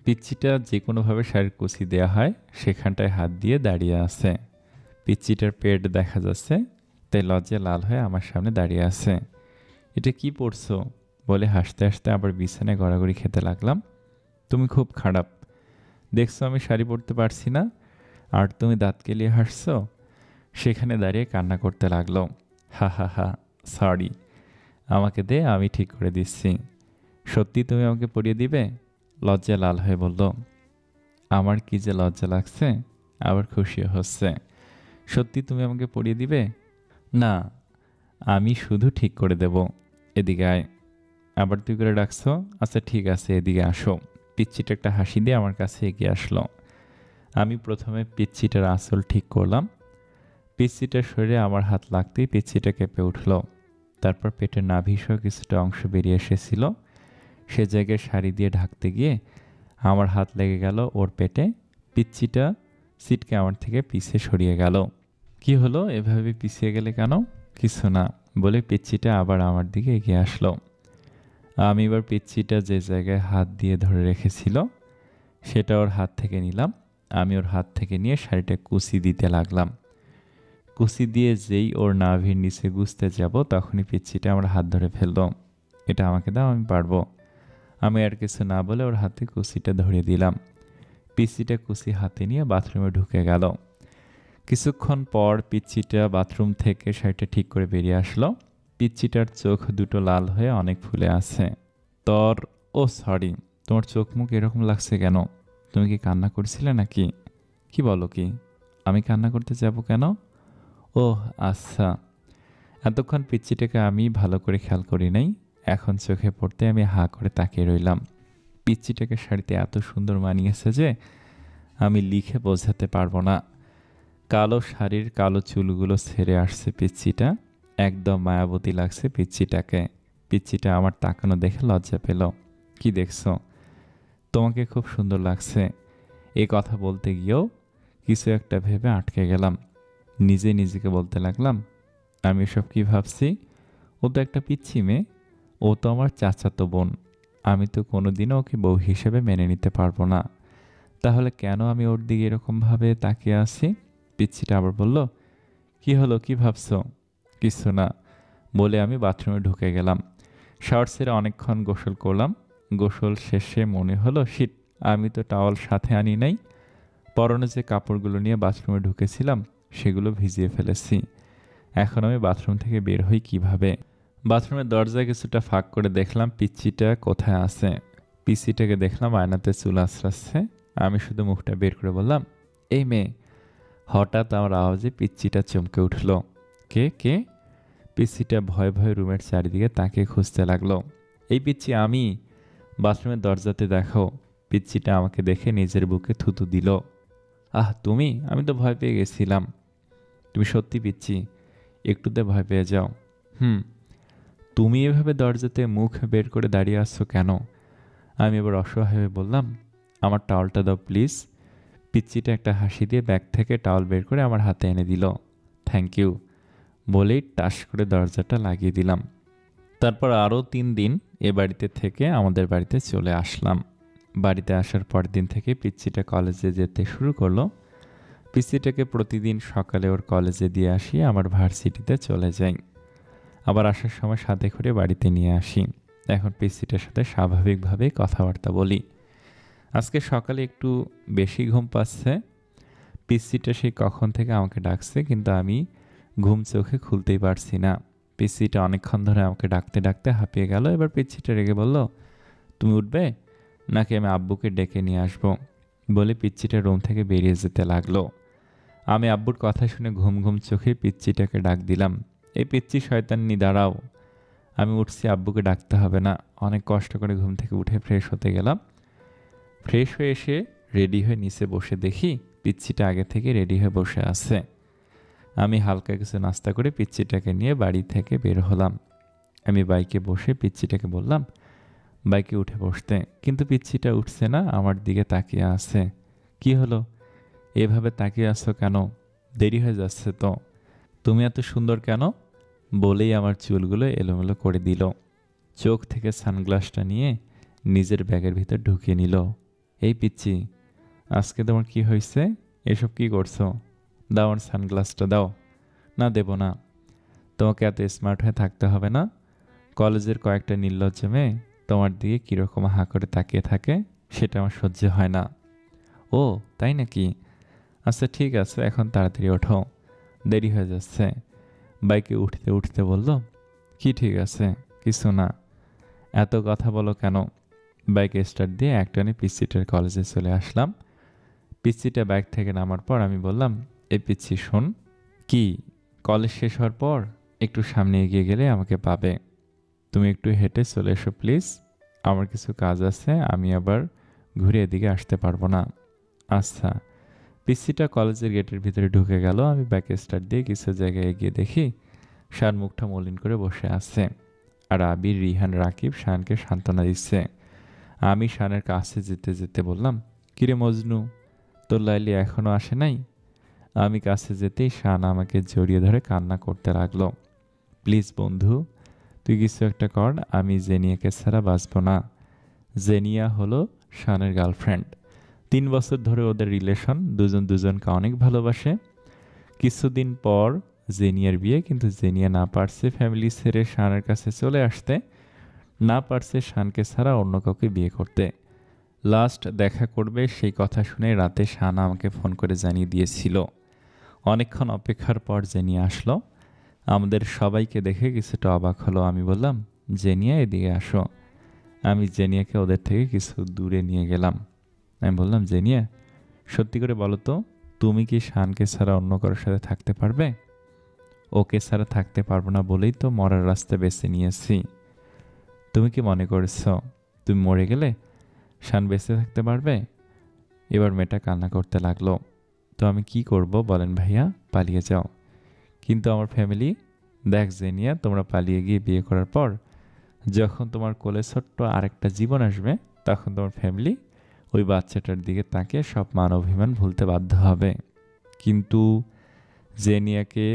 পিচ্চিটা যে কোনোভাবে শাড়ির কুচি দেওয়া হয় সেখানটায় হাত দিয়ে দাঁড়িয়ে আছে। পিচ্চিটার পেট দেখা যাচ্ছে, তাই লজ্জায় লাল হয়ে আমার সামনে দাঁড়িয়ে আছে। এটা কি পরছো বলে হাসতে হাসতে আবার বিছানায় গড়াগড়ি খেতে লাগলাম। তুমি খুব খারাপ, দেখছো আমি শাড়ি পরতে পারছি না, আর তুমি দাঁত কেলিয়ে হাসছো। সেখানে দাঁড়িয়ে কান্না করতে লাগলো। হা হা হা, সরি, আমাকে দে, আমি ঠিক করে দিচ্ছি। সত্যি তুমি আমাকে পরিয়ে দিবে? লজ্জায় লাল হয়ে বলল। আমার কি যে লজ্জা লাগছে, আবার খুশিও হচ্ছে। সত্যি তুমি আমাকে পরিয়ে দিবে? না, আমি শুধু ঠিক করে দেব। এদিকে আয়। আবার তুই করে ডাকছো? আচ্ছা ঠিক আছে, এদিকে আসো। পিচ্চিটা একটা হাসি দিয়ে আমার কাছে এগিয়ে আসলো। আমি প্রথমে পিচ্চিটার আঁচল ঠিক করলাম। পিচ্চিটার শরীরে আমার হাত লাগতেই পিচ্চিটা কেঁপে উঠল। তারপর পেটের নাভিসহ কিছুটা অংশ বেরিয়ে এসেছিল। সে জায়গায় শাড়ি দিয়ে ঢাকতে গিয়ে আমার হাত লেগে গেল ওর পেটে। পিচ্চিটা সিটকে আমার থেকে পিছে সরিয়ে গেল। কি হলো, এভাবে পিছিয়ে গেলে কেন? কিছু না বলে পিচ্চিটা আবার আমার দিকে এগিয়ে আসলো। আমি এবার পিচ্চিটা যে জায়গায় হাত দিয়ে ধরে রেখেছিল সেটা ওর হাত থেকে নিলাম। আমি ওর হাত থেকে নিয়ে শাড়িটা কুচি দিতে লাগলাম। কুচি দিয়ে যেই ওর নাভির নিচে গুজতে যাব তখনই পিচ্চিটা আমার হাত ধরে ফেলল। এটা আমাকে দাও, আমি পারবো। আমি আর কিছু না বলে ওর হাতে কুচিটা ধরিয়ে দিলাম। পিচ্চিটা কুচি হাতে নিয়ে বাথরুমে ঢুকে গেল। কিছুক্ষণ পর পিচ্চিটা বাথরুম থেকে শাড়িটা ঠিক করে বেরিয়ে আসলো। পিচ্চিটার চোখ দুটো লাল হয়ে অনেক ফুলে আছে। তোর, ও সরি, তোমার চোখ মুখ এরকম লাগছে কেন? তুমি কি কান্না করছিলে নাকি? কি বলো কি, আমি কান্না করতে যাব কেন? ওহ আচ্ছা। এতক্ষণ পিচ্চিটাকে আমি ভালো করে খেয়াল করি নাই, এখন চোখে পড়তে আমি হা করে তাকিয়ে রইলাম। পিচ্চিটাকে শাড়িতে এত সুন্দর মানিয়েছে যে আমি লিখে বোঝাতে পারবো না। কালো শাড়ির কালো চুলগুলো ছেড়ে আসছে পিচ্চিটা, একদম মায়াবতী লাগছে পিচ্চিটাকে। পিচ্চিটা আমার তাকানো দেখে লজ্জা পেল। কি দেখছো? তোমাকে খুব সুন্দর লাগছে। এই কথা বলতে গিয়েও কিছু একটা ভেবে আটকে গেলাম। নিজে নিজেকে বলতে লাগলাম, আমি এসব কি ভাবছি? ও তো একটা পিচ্চি মেয়ে, ও তো আমার চাচাতো বোন। আমি তো কোনোদিনও ওকে বউ হিসেবে মেনে নিতে পারবো না। তাহলে কেন আমি ওর দিকে এরকমভাবে তাকিয়ে আছি? পিচ্চিটা আবার বলল, কি হলো, কি ভাবছো? কিছু না বলে আমি বাথরুমে ঢুকে গেলাম। শাওয়ার ছেড়ে অনেকক্ষণ গোসল করলাম। গোসল শেষে মনে হলো, শিট, আমি তো টাওয়াল সাথে আনি নাই। পরনে যে কাপড়গুলো নিয়ে বাথরুমে ঢুকেছিলাম সেগুলো ভিজিয়ে ফেলেছি। এখন আমি বাথরুম থেকে বের হই কিভাবে? বাথরুমের দরজায় কিছুটা ফাঁক করে দেখলাম পিচ্চিটা কোথায় আছে। পিচ্চিটাকে দেখলাম আয়নাতে চুল আঁচড়াচ্ছে। আমি শুধু মুখটা বের করে বললাম, এই মেয়ে। হঠাৎ আমার আওয়াজে পিচ্চিটা চমকে উঠল। কে কে? পিচ্চিটা ভয়ে ভয়ে রুমের চারিদিকে তাকিয়ে খুঁজতে লাগলো। এই পিচ্চি আমি। বাথরুমের দরজাতে দেখো। পিচ্চিটা আমাকে দেখে নিজের বুকে থুতু দিল। আহ তুমি? আমি তো ভয় পেয়ে গেছিলাম। তুমি সত্যি পিচ্চি? একটুতে ভয় পেয়ে যাও? হুম। তুমি এভাবে দরজাতে মুখ বের করে দাঁড়িয়ে আসছো কেন? আমি এবার অসহায় হয়ে বললাম, আমার টাওয়ালটা দাও প্লিজ। পিচ্চিটা একটা হাসি দিয়ে ব্যাগ থেকে টাওয়াল বের করে আমার হাতে এনে দিল। থ্যাংক ইউ বলেই টাস করে দরজাটা লাগিয়ে দিলাম। তারপর আরও 3 দিন এ বাড়িতে থেকে আমাদের বাড়িতে চলে আসলাম। বাড়িতে আসার পর দিন থেকে পিচ্চিটা কলেজে যেতে শুরু করলো। পিচ্চিটাকে প্রতিদিন সকালে ওর কলেজে দিয়ে আসি, আমার ভার্সিটিতে চলে যাই। আবার আসার সময় সাথে করে বাড়িতে নিয়ে আসি। এখন পিচ্চিটার সাথে স্বাভাবিকভাবে কথাবার্তা বলি। আজকে সকালে একটু বেশি ঘুম পাচ্ছে। পিচ্চিটা সেই কখন থেকে আমাকে ডাকছে, কিন্তু আমি ঘুম চোখে খুলতেই পারছি না। পিচ্চিটা অনেকক্ষণ ধরে আমাকে ডাকতে ডাকতে হাঁপিয়ে গেল। এবার পিচ্চিটা রেগে বলল, তুমি উঠবে নাকি আমি আব্বুকে ডেকে নিয়ে আসবো? বলে পিচ্চিটা রুম থেকে বেরিয়ে যেতে লাগলো। আমি আব্বুর কথা শুনে ঘুম ঘুম চোখে পিচ্চিটাকে ডাক দিলাম, এই পিচ্চি শয়তান্নি দাঁড়াও। আমি উঠছি, আব্বুকে ডাকতে হবে না। অনেক কষ্ট করে ঘুম থেকে উঠে ফ্রেশ হতে গেলাম। ফ্রেশ হয়ে এসে রেডি হয়ে নিচে বসে দেখি পিচ্চিটা আগে থেকে রেডি হয়ে বসে আছে। আমি হালকা কিছু নাস্তা করে পিচ্চিটাকে নিয়ে বাড়ি থেকে বের হলাম। আমি বাইকে বসে পিচ্চিটাকে বললাম বাইকে উঠে বসতে, কিন্তু পিচ্চিটা উঠছে না, আমার দিকে তাকিয়ে আছে। কি হলো? এভাবে তাকিয়ে আছো কেন? দেরি হয়ে যাচ্ছে তো। তুমি এত সুন্দর কেন? বলেই আমার চুলগুলো এলোমেলো করে দিল। চোখ থেকে সানগ্লাসটা নিয়ে নিজের ব্যাগের ভিতর ঢুকিয়ে নিল। এই পিচ্চি, আজকে তোমার কি হয়েছে? এসব কি করছো? দাও আমার সানগ্লাসটা দাও। না দেব না। তোমাকে এত স্মার্ট হয়ে থাকতে হবে না। কলেজের কয়েকটা নির্লজ্জ মেয়ে তোমার দিকে কীরকম হাঁ করে তাকিয়ে থাকে সেটা আমার সহ্য হয় না। ও তাই নাকি? আচ্ছা ঠিক আছে, এখন তাড়াতাড়ি ওঠো, দেরি হয়ে যাচ্ছে। বাইকে উঠতে উঠতে বলল, কি ঠিক আছে? কিছু না। এত কথা বলো কেন? বাইকে স্টার্ট দিয়ে একটানে পিচ্চিটার কলেজে চলে আসলাম। পিচ্চিটা বাইক থেকে নামার পর আমি বললাম, এই পিচ্চি শোন। কি? কলেজ শেষ হওয়ার পর একটু সামনে এগিয়ে গেলে আমাকে পাবে। তুমি একটু হেঁটে চলে এসো প্লিজ। আমার কিছু কাজ আছে, আমি আবার ঘুরে এদিকে আসতে পারবো না। আচ্ছা। পিচ্চিটা কলেজের গেটের ভিতরে ঢুকে গেল। আমি ব্যাক স্টার্ট দিয়ে কিছু জায়গায় এগিয়ে দেখি শান মুখটা মলিন করে বসে আছে, আর আবির, রিহান, রাকিব শানকে সান্ত্বনা দিচ্ছে। আমি শানের কাছে যেতে যেতে বললাম, কিরে মজনু, তোর লাইলি এখনো আসে নাই? আমি কাছে যেতেই শান আমাকে জড়িয়ে ধরে কান্না করতে লাগলো। প্লিজ বন্ধু, তুই কিছু একটা কর, আমি জেনিয়াকে ছাড়া বাঁচব না। জেনিয়া হলো শানের গার্লফ্রেন্ড। 3 বছর ধরে ওদের রিলেশন, দুজন দুজনকে অনেক ভালোবাসে। কিছুদিন পর জেনিয়ার বিয়ে, কিন্তু জেনিয়া না পারছে ফ্যামিলি ছেড়ে শানের কাছে চলে আসতে, না পারছে শানকে ছাড়া অন্য কাউকে বিয়ে করতে। লাস্ট দেখা করবে সেই কথা শুনে রাতে শান আমাকে ফোন করে জানিয়ে দিয়েছিল। অনেকক্ষণ অপেক্ষার পর জেনিয়া আসলো। আমাদের সবাইকে দেখে কিছুটা অবাক হলো। আমি বললাম, জেনিয়া এদিকে আসো। আমি জেনিয়াকে ওদের থেকে কিছু দূরে নিয়ে গেলাম। আমি বললাম, জেনিয়া সত্যি করে বলো তো, তুমি কি শানকে ছাড়া অন্য কারোর সাথে থাকতে পারবে? ওকে ছাড়া থাকতে পারবো না বলেই তো মরার রাস্তা বেছে নিয়েছি। তুমি কি মনে করেছ তুমি মরে গেলে শান বেঁচে থাকতে পারবে? এবার মেয়েটা কান্না করতে লাগলো। তো আমি কি করব বলেন ভাইয়া? পালিয়ে যাও। কিন্তু আমার ফ্যামিলি, দেখ জেনিয়া, তোমরা পালিয়ে গিয়ে বিয়ে করার পর যখন তোমার কোলে ছোট্ট আরেকটা জীবন আসবে, তখন তোমার ফ্যামিলি ওই বাচ্চাটার দিকে তাকিয়ে সব মান অভিমান ভুলতে বাধ্য হবে। কিন্তু জেনিয়াকে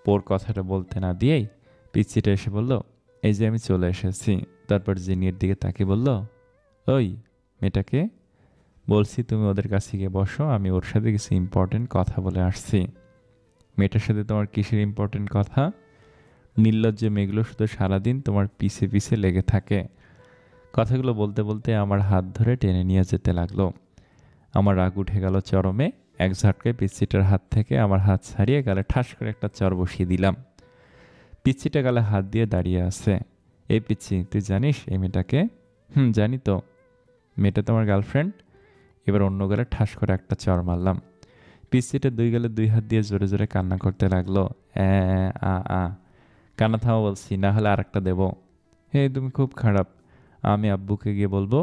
ওর কথাটা বলতে না দিয়েই পিচ্চিটা এসে বলল, এই যে আমি চলে এসেছি। তারপর জেনিয়ার দিকে তাকিয়ে বলল, ওই মেয়েটাকে বলছি তুমি ওদের কাছে গিয়ে বসো, আমি ওর সাথে কিছু ইম্পর্টেন্ট কথা বলে আসছি। মেয়েটার সাথে তোমার কিসের ইম্পর্টেন্ট কথা? নির্লজ্জ মেয়েগুলো শুধু সারাদিন তোমার পিছে পিছে লেগে থাকে। কথাগুলো বলতে বলতে আমার হাত ধরে টেনে নিয়ে যেতে লাগলো। আমার রাগ উঠে গেল চরমে। এক ঝটকায় পিচ্চিটার হাত থেকে আমার হাত ছাড়িয়ে গালে ঠাস করে একটা চর বসিয়ে দিলাম। পিচ্চিটা গালে হাত দিয়ে দাঁড়িয়ে আছে। এই পিচ্চি, তুই জানিস এই মেয়েটাকে? জানি তো। মেয়েটা তোমার গার্লফ্রেন্ড? এবার অন্য গালে ঠাস করে একটা চর মারলাম। পিচ্চিটা দুই গালে দুই হাত দিয়ে জোরে জোরে কান্না করতে লাগলো। আ কান্না থামা বলছি, না হলে আর একটা দেবো। হে, তুমি খুব খারাপ। আমি আব্বুকে গিয়ে বলবো,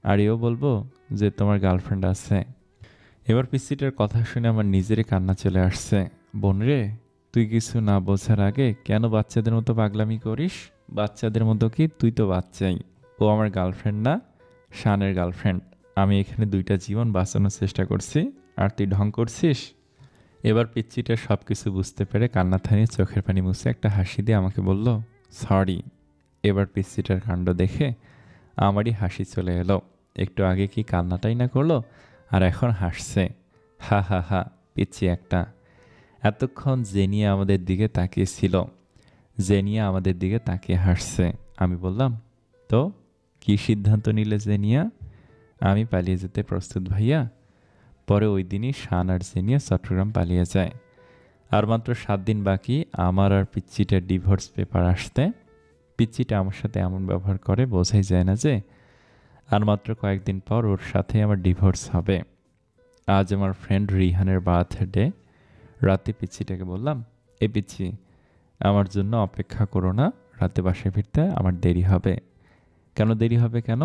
আর এও বলবো যে তোমার গার্লফ্রেন্ড আছে। এবার পিচ্চিটার কথা শুনে আমার নিজেরই কান্না চলে আসছে। বোন রে, তুই কিছু না বোঝার আগে কেন বাচ্চাদের মতো পাগলামি করিস? বাচ্চাদের মতো কি? তুই তো বাচ্চাই। ও আমার গার্লফ্রেন্ড না, শানের গার্লফ্রেন্ড। আমি এখানে 2টা জীবন বাঁচানোর চেষ্টা করছি, আর তুই ঢং করছিস। এবার পিচ্চিটা সব কিছু বুঝতে পেরে কান্না থামিয়ে চোখের পানি মুছে একটা হাসি দিয়ে আমাকে বলল, সরি। এবার পিচ্চিটার কাণ্ড দেখে আমারই হাসি চলে এলো। একটু আগে কি কান্নাটাই না করলো, আর এখন হাসছে। হা হা হা, পিচ্চি একটা। এতক্ষণ জেনিয়া আমাদের দিকে তাকিয়েছিল। জেনিয়া আমাদের দিকে তাকিয়ে হাসছে। আমি বললাম, তো কি সিদ্ধান্ত নিলে জেনিয়া? আমি পালিয়ে যেতে প্রস্তুত ভাইয়া। পরে ওই দিনই শান আর জেনিয়া চট্টগ্রাম পালিয়ে যায়। আর মাত্র 7 দিন বাকি আমার আর পিচ্চিটার ডিভোর্স পেপার আসতে। পিচ্চিটা আমার সাথে এমন ব্যবহার করে বোঝাই যায় না যে আর মাত্র কয়েকদিন পর ওর সাথে আমার ডিভোর্স হবে। আজ আমার ফ্রেন্ড রিহানের বার্থডে। রাতে পিচ্চিটাকে বললাম, এ পিচ্চি, আমার জন্য অপেক্ষা করো না, রাতে বাসায় ফিরতে আমার দেরি হবে। কেন দেরি হবে কেন?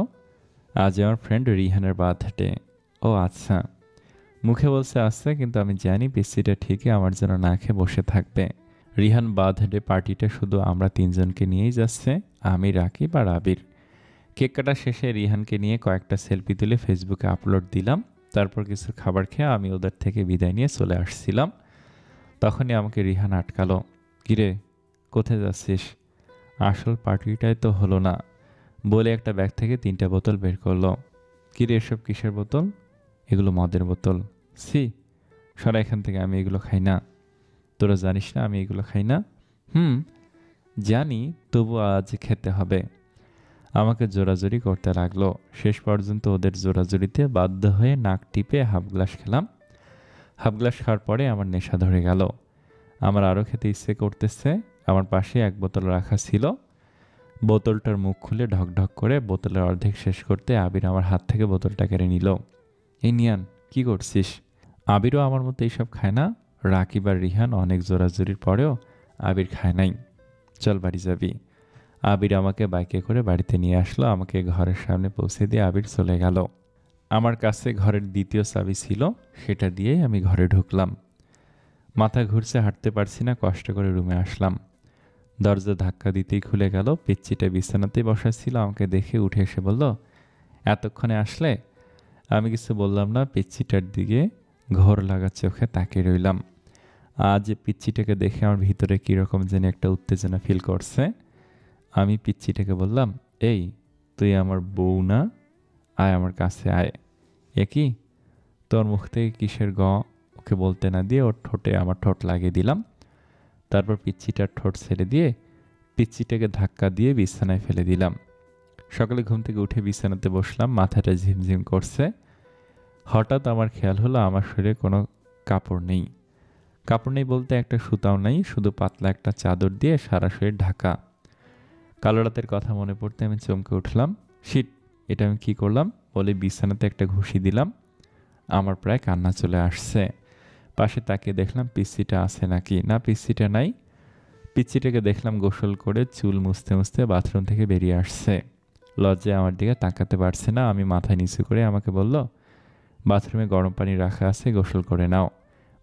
আজ আমার ফ্রেন্ড রিহানের বার্থডে। ও আচ্ছা। মুখে বলছে আসছে, কিন্তু আমি জানি পিচ্চিটা ঠিকই আমার জন্য না খেয়ে বসে থাকবে। রিহান বার্থডে পার্টিটা শুধু আমরা 3জনকে নিয়েই যাচ্ছে, আমি, রাকিব আর আবির। কেক কাটা শেষে রিহানকে নিয়ে কয়েকটা সেলফি তুলে ফেসবুকে আপলোড দিলাম। তারপর কিছু খাবার খেয়ে আমি ওদের থেকে বিদায় নিয়ে চলে আসছিলাম। তখনই আমাকে রিহান আটকালো। কিরে, কোথায় যাচ্ছিস? আসল পার্টিটাই তো হলো না, বলে একটা ব্যাগ থেকে 3টা বোতল বের করলো। কিরে, এসব কিসের বোতল? এগুলো মদের বোতল। সি, সরা এখান থেকে, আমি এগুলো খাই না। তোরা জানিস না আমি এগুলো খাই না? জানি, তবু আজ খেতে হবে। আমাকে জোরাজুরি করতে লাগলো। শেষ পর্যন্ত ওদের জোরাজুরিতে বাধ্য হয়ে নাক টিপে হাফ গ্লাস খেলাম। হাফ গ্লাস খাওয়ার পরে আমার নেশা ধরে গেল। আমার আরও খেতে ইচ্ছে করতেছে। আমার পাশে এক বোতল রাখা ছিল। বোতলটার মুখ খুলে ঢকঢক করে বোতলের অর্ধেক শেষ করতে আবির আমার হাত থেকে বোতলটা কেড়ে নিল। এই নিয়ান, কি করছিস? আবিরও আমার মতো এইসব খায় না। রাকিব আর রিহান অনেক জোরাজুরির পরেও আবির খায় নাই। চল বাড়ি যাবি। আবির আমাকে বাইকে করে বাড়িতে নিয়ে আসলো। আমাকে ঘরের সামনে পৌঁছে দিয়ে আবির চলে গেল। আমার কাছে ঘরের দ্বিতীয় চাবি ছিল, সেটা দিয়েই আমি ঘরে ঢুকলাম। মাথা ঘুরছে, হাঁটতে পারছি না, কষ্ট করে রুমে আসলাম। দরজা ধাক্কা দিতেই খুলে গেল। পিচ্চিটা বিছানাতেই বসা ছিল, আমাকে দেখে উঠে এসে বলল, এতক্ষণে আসলে? আমি কিছু বললাম না। পিচ্চিটার দিকে ঘোর লাগা চোখে তাকিয়ে রইলাম। আজ পিচ্চিটাকে দেখে আমার ভিতরে কীরকম যেন একটা উত্তেজনা ফিল করছে। আমি পিচ্চিটাকে বললাম, এই, তুই আমার বউ না? আয় আমার কাছে আয়। কি? তোর মুখ থেকে কিসের ওকে বলতে না দিয়ে ওর ঠোঁটে আমার ঠোঁট লাগিয়ে দিলাম। তারপর পিচ্চিটার ঠোঁট ছেড়ে দিয়ে পিচ্চিটাকে ধাক্কা দিয়ে বিছানায় ফেলে দিলাম। সকালে ঘুম থেকে উঠে বিছানাতে বসলাম, মাথাটা ঝিমঝিম করছে। হঠাৎ আমার খেয়াল হলো আমার শরীরে কোনো কাপড় নেই। কাপড় নেই বলতে একটা সুতাও নেই, শুধু পাতলা একটা চাদর দিয়ে সারা শরীর ঢাকা। কালো রাতের কথা মনে পড়তে আমি চমকে উঠলাম। শিট, এটা আমি কি করলাম বলে বিছানাতে একটা ঘুষি দিলাম। আমার প্রায় কান্না চলে আসছে। পাশে তাকিয়ে দেখলাম পিচ্চিটা আছে নাকি। না, পিচ্চিটা নাই। পিচ্চিটাকে দেখলাম গোসল করে চুল মুছতে মুছতে বাথরুম থেকে বেরিয়ে আসছে। লজ্জায় আমার দিকে তাকাতে পারছে না। আমি মাথা নিচু করে আমাকে বলল, বাথরুমে গরম পানি রাখা আছে, গোসল করে নাও,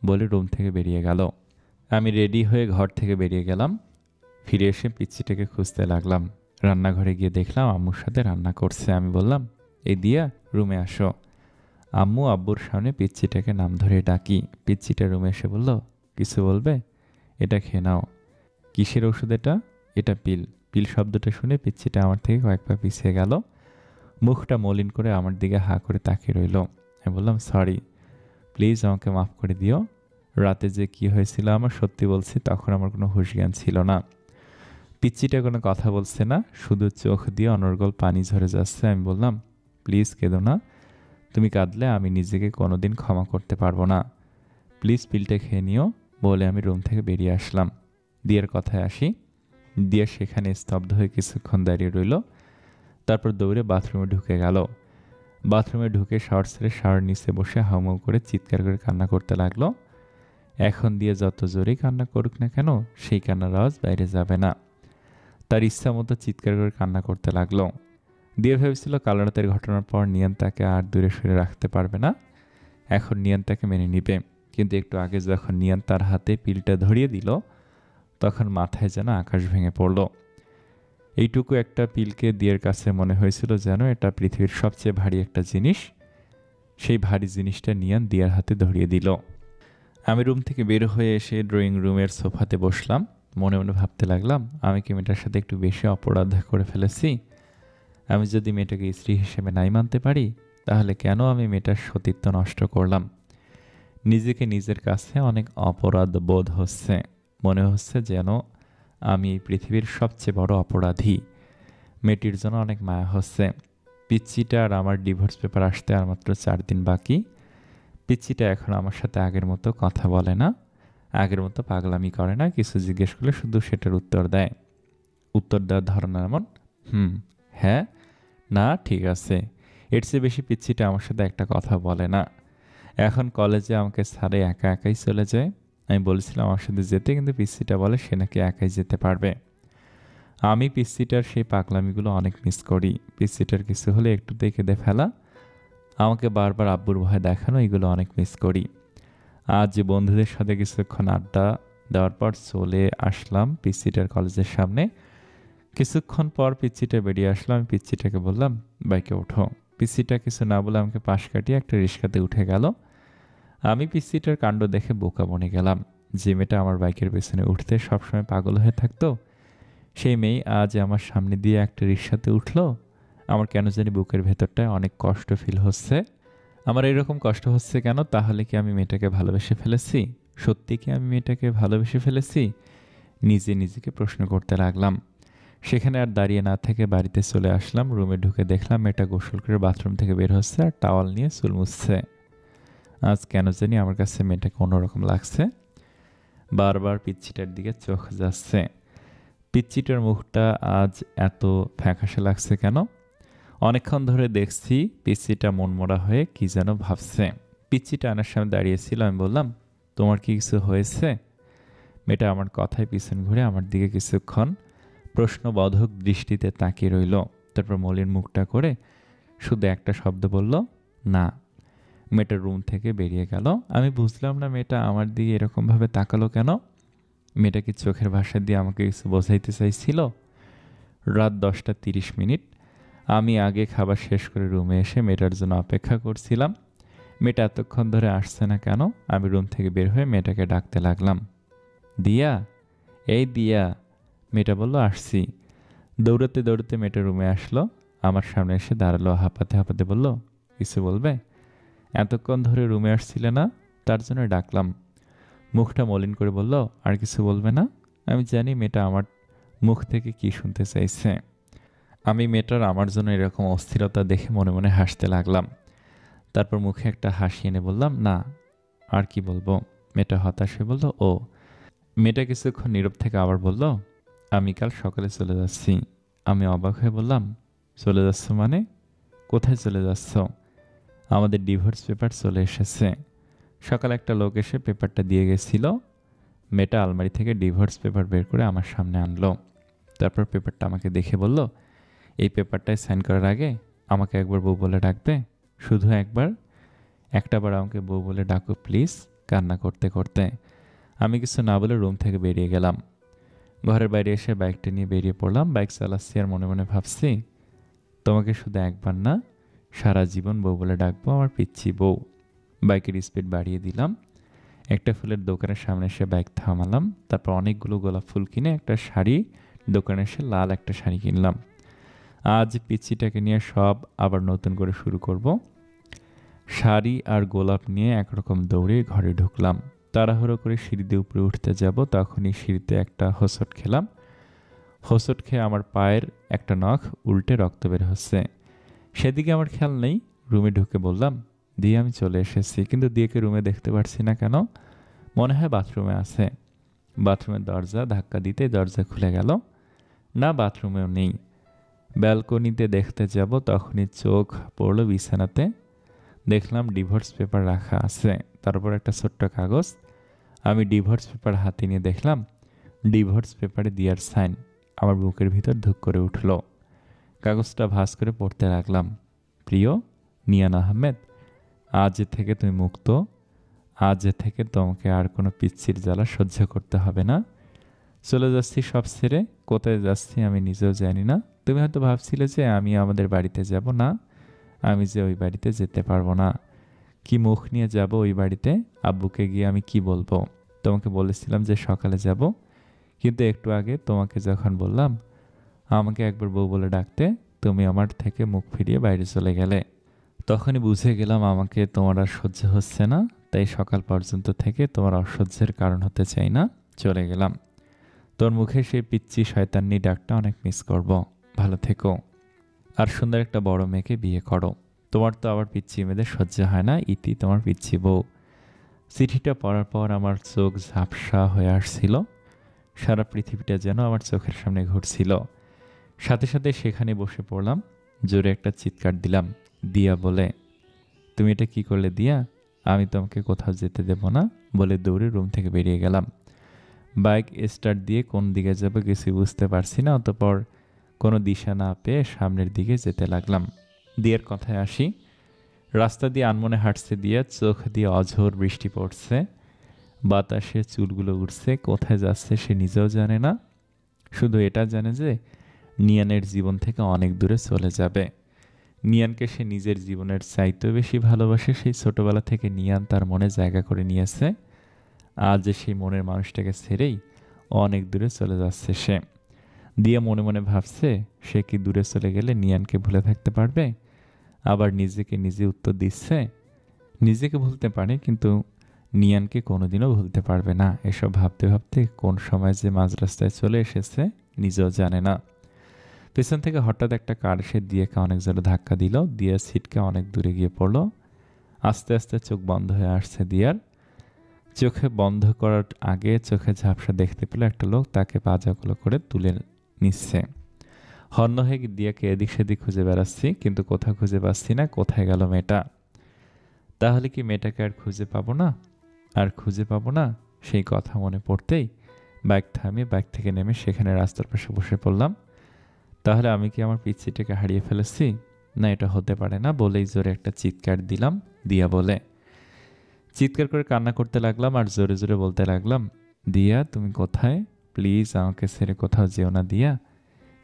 বলে রুম থেকে বেরিয়ে গেল। আমি রেডি হয়ে ঘর থেকে বেরিয়ে গেলাম। ফিরে এসে পিচ্চিটাকে খুঁজতে লাগলাম। রান্নাঘরে গিয়ে দেখলাম আম্মুর সাথে রান্না করছে। আমি বললাম, এই দিয়া, রুমে আসো। আম্মু আব্বুর সামনে পিচ্চিটাকে নাম ধরে ডাকি। পিচ্চিটা রুমে এসে বলল, কিছু বলবে? এটা খেয়ে নাও। কিসের ওষুধ এটা? এটা পিল। পিল শব্দটা শুনে পিচ্চিটা আমার থেকে কয়েক পা পিছিয়ে গেল। মুখটা মলিন করে আমার দিকে হাঁ করে তাকিয়ে রইল। আমি বললাম, সরি, প্লিজ আমাকে মাফ করে দিও। রাতে যে কি হয়েছিল আমার, সত্যি বলছি, তখন আমার কোনো হুঁশ জ্ঞান ছিল না। পিচ্চিটা কোনো কথা বলছে না, শুধু চোখ দিয়ে অনর্গল পানি ঝরে যাচ্ছে। আমি বললাম, প্লিজ কেঁদো না, তুমি কাঁদলে আমি নিজেকে কোনোদিন ক্ষমা করতে পারবো না। প্লিজ পিলটা খেয়ে নিও বলে আমি রুম থেকে বেরিয়ে আসলাম। দিয়ার কথায় আসি। দিয়া সেখানে স্তব্ধ হয়ে কিছুক্ষণ দাঁড়িয়ে রইল, তারপর দৌড়ে বাথরুমে ঢুকে গেল। বাথরুমে ঢুকে শাওয়ার ছেড়ে শাওয়ার নিচে বসে হাউমাউ করে চিৎকার করে কান্না করতে লাগলো। এখন দিয়ে যত জোরেই কান্না করুক না কেন, সেই কান্নার আওয়াজ বাইরে যাবে না। তার ইচ্ছা মতো চিৎকার করে কান্না করতে লাগলো। দিয়ে ভেবেছিল কাল রাতের ঘটনার পর নিয়ান তাকে আর দূরে সরে রাখতে পারবে না। এখন নিয়ান তাকে মেনে নিবে। কিন্তু একটু আগে যখন নিয়ান তার হাতে পিলটা ধরিয়ে দিল, তখন মাথায় যেন আকাশ ভেঙে পড়ল। এইটুকু একটা পিলকে দিয়ের কাছে মনে হয়েছিল যেন এটা পৃথিবীর সবচেয়ে ভারী একটা জিনিস। সেই ভারী জিনিসটা নিয়ান দিয়ার হাতে ধরিয়ে দিল। আমি রুম থেকে বের হয়ে এসে ড্রয়িং রুমের সোফাতে বসলাম। মনে মনে ভাবতে লাগলাম, আমি কি মেয়েটার সাথে একটু বেশি অপরাধ করে ফেলেছি? আমি যদি মেয়েটাকে স্ত্রী হিসেবে নাই মানতে পারি, তাহলে কেন আমি মেয়েটার সতীত্ব নষ্ট করলাম? নিজেকে নিজের কাছে অনেক অপরাধ বোধ হচ্ছে। মনে হচ্ছে যেন আমি এই পৃথিবীর সবচেয়ে বড় অপরাধী। মেয়েটির জন্য অনেক মায়া হচ্ছে। পিচ্চিটা আর আমার ডিভোর্স পেপার আসতে আর মাত্র 4 দিন বাকি। পিচ্চিটা এখন আমার সাথে আগের মতো কথা বলে না, আগের মতো পাগলামি করে না। কিছু জিজ্ঞেস করলে শুধু সেটার উত্তর দেয়। উত্তর দেওয়ার ধরন এমন, হ্যাঁ, না, ঠিক আছে। এর চেয়ে বেশি পিচ্চিটা আমার সাথে একটা কথা বলে না। এখন কলেজে আমাকে ছাড়ে একা একাই চলে যায়। আমি বলেছিলাম আমার সাথে যেতে, কিন্তু পিচ্চিটা বলে সে নাকি একাই যেতে পারবে। আমি পিচ্চিটার সেই পাগলামিগুলো অনেক মিস করি। পিচ্চিটার কিছু হলে একটুতেই কেঁদে ফেলা, আমাকে বারবার আব্বুর ভয় দেখানো, এগুলো অনেক মিস করি। আজ যে বন্ধুদের সাথে কিছুক্ষণ আড্ডা দেওয়ার পর চলে আসলাম পিচ্চিটার কলেজের সামনে। কিছুক্ষণ পর পিচ্চিটা বেরিয়ে আসলাম। আমি পিচ্চিটাকে বললাম, বাইকে ওঠো। পিচ্চিটা কিছু না বলে আমাকে পাশ কাটিয়ে একটা রিক্সাতে উঠে গেল। আমি পিচ্চিটার কাণ্ড দেখে বোকা বনে গেলাম। যে মেয়েটা আমার বাইকের পেছনে উঠতে সবসময় পাগল হয়ে থাকতো, সেই মেয়ে আজ আমার সামনে দিয়ে একটা রিক্সাতে উঠলো। আমার কেন জানি বুকের ভেতরটায় অনেক কষ্ট ফিল হচ্ছে। আমার এরকম কষ্ট হচ্ছে কেন? তাহলে কি আমি মেয়েটাকে ভালোবেসে ফেলেছি? সত্যি কি আমি মেয়েটাকে ভালোবেসে ফেলেছি? নিজেকে প্রশ্ন করতে লাগলাম। সেখানে আর দাঁড়িয়ে না থেকে বাড়িতে চলে আসলাম। রুমে ঢুকে দেখলাম মেয়েটা গোসল করে বাথরুম থেকে বের হচ্ছে আর টাওয়াল নিয়ে চুল মুছছে। আজ কেন জানি আমার কাছে মেয়েটাকে অন্যরকম লাগছে। বারবার পিচ্চিটার দিকে চোখ যাচ্ছে। পিচ্চিটার মুখটা আজ এত ফ্যাকাশে লাগছে কেন? অনেকক্ষণ ধরে দেখছি পিচ্চিটা মনমরা হয়ে কি যেন ভাবছে। পিচ্চিটা আনার সামনে দাঁড়িয়েছিল। আমি বললাম, তোমার কি কিছু হয়েছে? মেয়েটা আমার কথায় পিছন ঘুরে আমার দিকে কিছুক্ষণ প্রশ্নবোধক দৃষ্টিতে তাকিয়ে রইল। তারপর মলিন মুখটা করে শুধু একটা শব্দ বলল, না। মেয়েটা রুম থেকে বেরিয়ে গেল। আমি বুঝলাম না মেয়েটা আমার দিকে এরকমভাবে তাকালো কেন। মেয়েটা কি চোখের ভাষা দিয়ে আমাকে কিছু বোঝাইতে চাইছিল? রাত 10:30। আমি আগে খাবার শেষ করে রুমে এসে মেয়েটার জন্য অপেক্ষা করছিলাম। মেয়েটা এতক্ষণ ধরে আসছে না কেন? আমি রুম থেকে বের হয়ে মেয়েটাকে ডাকতে লাগলাম, দিয়া, এই দিয়া। মেয়েটা বলল, আসছি। দৌড়াতে দৌড়াতে মেয়েটা রুমে আসলো। আমার সামনে এসে দাঁড়ালো, হাঁপাতে হাঁপাতে বলল, কিছু বলবে? এতক্ষণ ধরে রুমে আসছিলে না, তার জন্য ডাকলাম। মুখটা মলিন করে বলল, আর কিছু বলবে না? আমি জানি মেয়েটা আমার মুখ থেকে কি শুনতে চাইছে। আমি মেয়েটার আমার জন্য এরকম অস্থিরতা দেখে মনে মনে হাসতে লাগলাম। তারপর মুখে একটা হাসি এনে বললাম, না, আর কি বলবো? মেয়েটা হতাশ হয়ে বলল, ও। মেয়েটা কিছুক্ষণ নীরব থেকে আবার বলল, আমি কাল সকালে চলে যাচ্ছি। আমি অবাক হয়ে বললাম, চলে যাচ্ছ মানে? কোথায় চলে যাচ্ছ? আমাদের ডিভোর্স পেপার চলে এসেছে। সকালে একটা লোক এসে পেপারটা দিয়ে গেছিল। মেয়েটা আলমারি থেকে ডিভোর্স পেপার বের করে আমার সামনে আনলো। তারপর পেপারটা আমাকে দেখে বলল, এই পেপারটায় সাইন করার আগে আমাকে একবার বউ বলে ডাকবে? শুধু একবার, একটাবার আমাকে বউ বলে ডাকো প্লিজ। কান্না করতে করতে আমি কিছু না বলে রুম থেকে বেরিয়ে গেলাম। ঘরের বাইরে এসে বাইকটা নিয়ে বেরিয়ে পড়লাম। বাইক চালাচ্ছি আর মনে মনে ভাবছি, তোমাকে শুধু একবার না, সারা জীবন বউ বলে ডাকবো, আমার পিচ্ছি বউ। বাইকের স্পিড বাড়িয়ে দিলাম। একটা ফুলের দোকানের সামনে এসে বাইক থামালাম। তারপর অনেকগুলো গোলাপ ফুল কিনে একটা শাড়ি দোকানে এসে লাল একটা শাড়ি কিনলাম। আজ পিচ্চিটাকে নিয়ে সব আবার নতুন করে শুরু করব। শাড়ি আর গোলাপ নিয়ে একরকম দৌড়ে ঘরে ঢুকলাম। তাড়াহুড়ো করে সিঁড়ি দিয়ে উপরে উঠতে যাব, তখনই সিঁড়িতে একটা হোঁচট খেলাম। হোঁচট খেয়ে আমার পায়ের একটা নখ উল্টে রক্ত বের হচ্ছে। সেদিকে আমার খেয়াল নেই। রুমে ঢুকে বললাম, দিয়ে আমি চলে এসেছি, কিন্তু দিয়েকে রুমে দেখতে পারছি না কেন? মনে হয় বাথরুমে আছে। বাথরুমের দরজা ধাক্কা দিতে দরজা খুলে গেল। না, বাথরুমেও নেই। ব্যালকনিতে দেখতে যাব, তখনই চোখ পড়ল বিছানাতে। দেখলাম ডিভোর্স পেপার রাখা আছে, তার উপর একটা ছোট্ট কাগজ। আমি ডিভোর্স পেপার হাতে নিয়ে দেখলাম ডিভোর্স পেপারে দিয়ার সাইন। আমার বুকের ভিতর ধুক করে উঠল। কাগজটা ভাঁজ করে পড়তে লাগলাম। প্রিয় নিয়ান আহমেদ, আজ থেকে তুমি মুক্ত। আজ থেকে তোমাকে আর কোনো পিচ্ছির জ্বালা সহ্য করতে হবে না। চলে যাচ্ছি সব ছেড়ে। কোথায় যাচ্ছি আমি নিজেও জানি না। তুমি হয়তো ভাবছিলে যে আমি আমাদের বাড়িতে যাব না, আমি যে ওই বাড়িতে যেতে পারবো না। কি মুখ নিয়ে যাব ওই বাড়িতে? আব্বুকে গিয়ে আমি কি বলবো? তোমাকে বলেছিলাম যে সকালে যাব, কিন্তু একটু আগে তোমাকে যখন বললাম আমাকে একবার বউ বলে ডাকতে, তুমি আমার থেকে মুখ ফিরিয়ে বাইরে চলে গেলে। তখনই বুঝে গেলাম আমাকে তোমার আর সহ্য হচ্ছে না, তাই সকাল পর্যন্ত থেকে তোমার অসহ্যের কারণ হতে চাই না, চলে গেলাম। তোর মুখে সেই পিচ্চি শয়তান্নি ডাকটা অনেক মিস করব। ভালো থেকো, আর সুন্দর একটা বড় মেয়েকে বিয়ে করো। তোমার তো আবার পিচ্চি মেয়েদের সহ্য হয় না, ইতি তোমার পিচ্চি বউ। চিঠিটা পড়ার পর আমার চোখ ঝাপসা হয়ে আসছিল। সারা পৃথিবীটা যেন আমার চোখের সামনে ঘুরছিল। সাথে সাথে সেখানে বসে পড়লাম। জোরে একটা চিৎকার দিলাম, দিয়া বলে, তুমি এটা কি করলে দিয়া? আমি তোমাকে কোথাও যেতে দেব না বলে দৌড়ে রুম থেকে বেরিয়ে গেলাম। বাইক স্টার্ট দিয়ে কোন দিকে যাবো কিছু বুঝতে পারছি না। অতঃপর কোনো দিশা না পেয়ে সামনের দিকে যেতে লাগলাম। দিয়ার কথায় আসি। রাস্তা দিয়ে আনমনে হাঁটছে দিয়া, চোখ দিয়ে অঝোর বৃষ্টি পড়ছে, বাতাসে চুলগুলো উঠছে। কোথায় যাচ্ছে সে নিজেও জানে না, শুধু এটা জানে যে নিয়ানের জীবন থেকে অনেক দূরে চলে যাবে। নিয়ানকে সে নিজের জীবনের চাইতেও বেশি ভালোবাসে। সেই ছোটবেলা থেকে নিয়ান তার মনে জায়গা করে নিয়েছে। আজ সেই মনের মানুষটাকে ছেড়েই অনেক দূরে চলে যাচ্ছে সে। দিয়া মনে মনে ভাবছে, সে কি দূরে চলে গেলে নিয়ানকে ভুলে থাকতে পারবে? আবার নিজেকে নিজে উত্তর দিচ্ছে, নিজেকে ভুলতে পারে কিন্তু নিয়ানকে কোনোদিনও ভুলতে পারবে না। এসব ভাবতে ভাবতে কোন সময় যে মাঝ রাস্তায় চলে এসেছে নিজেও জানে না। পেছন থেকে হঠাৎ একটা কার এসে দিয়াকে অনেক জোরে ধাক্কা দিল। দিয়া সিটকে অনেক দূরে গিয়ে পড়ল। আস্তে আস্তে চোখ বন্ধ হয়ে আসছে দিয়ার। চোখে বন্ধ করার আগে চোখে ঝাপসা দেখতে পেল একটা লোক তাকে পাজাগুলো করে তুলে নিচ্ছে। হন্য হয়ে দিয়াকে এদিক সেদিক খুঁজে বেড়াচ্ছি, কিন্তু কোথাও খুঁজে পাচ্ছি না। কোথায় গেল মেয়েটা? তাহলে কি মেয়েটাকে আর খুঁজে পাবো না? আর খুঁজে পাবো না, সেই কথা মনে পড়তেই বাইক থামিয়ে বাইক থেকে নেমে সেখানে রাস্তার পাশে বসে পড়লাম। তাহলে আমি কি আমার পিচ্চিটাকে হারিয়ে ফেলেছি? না, এটা হতে পারে না বলেই জোরে একটা চিৎকার দিলাম, দিয়া বলে। চিৎকার করে কান্না করতে লাগলাম আর জোরে জোরে বলতে লাগলাম, দিয়া তুমি কোথায়? প্লিজ আমাকে ছেড়ে কোথাও যেও না দিয়া।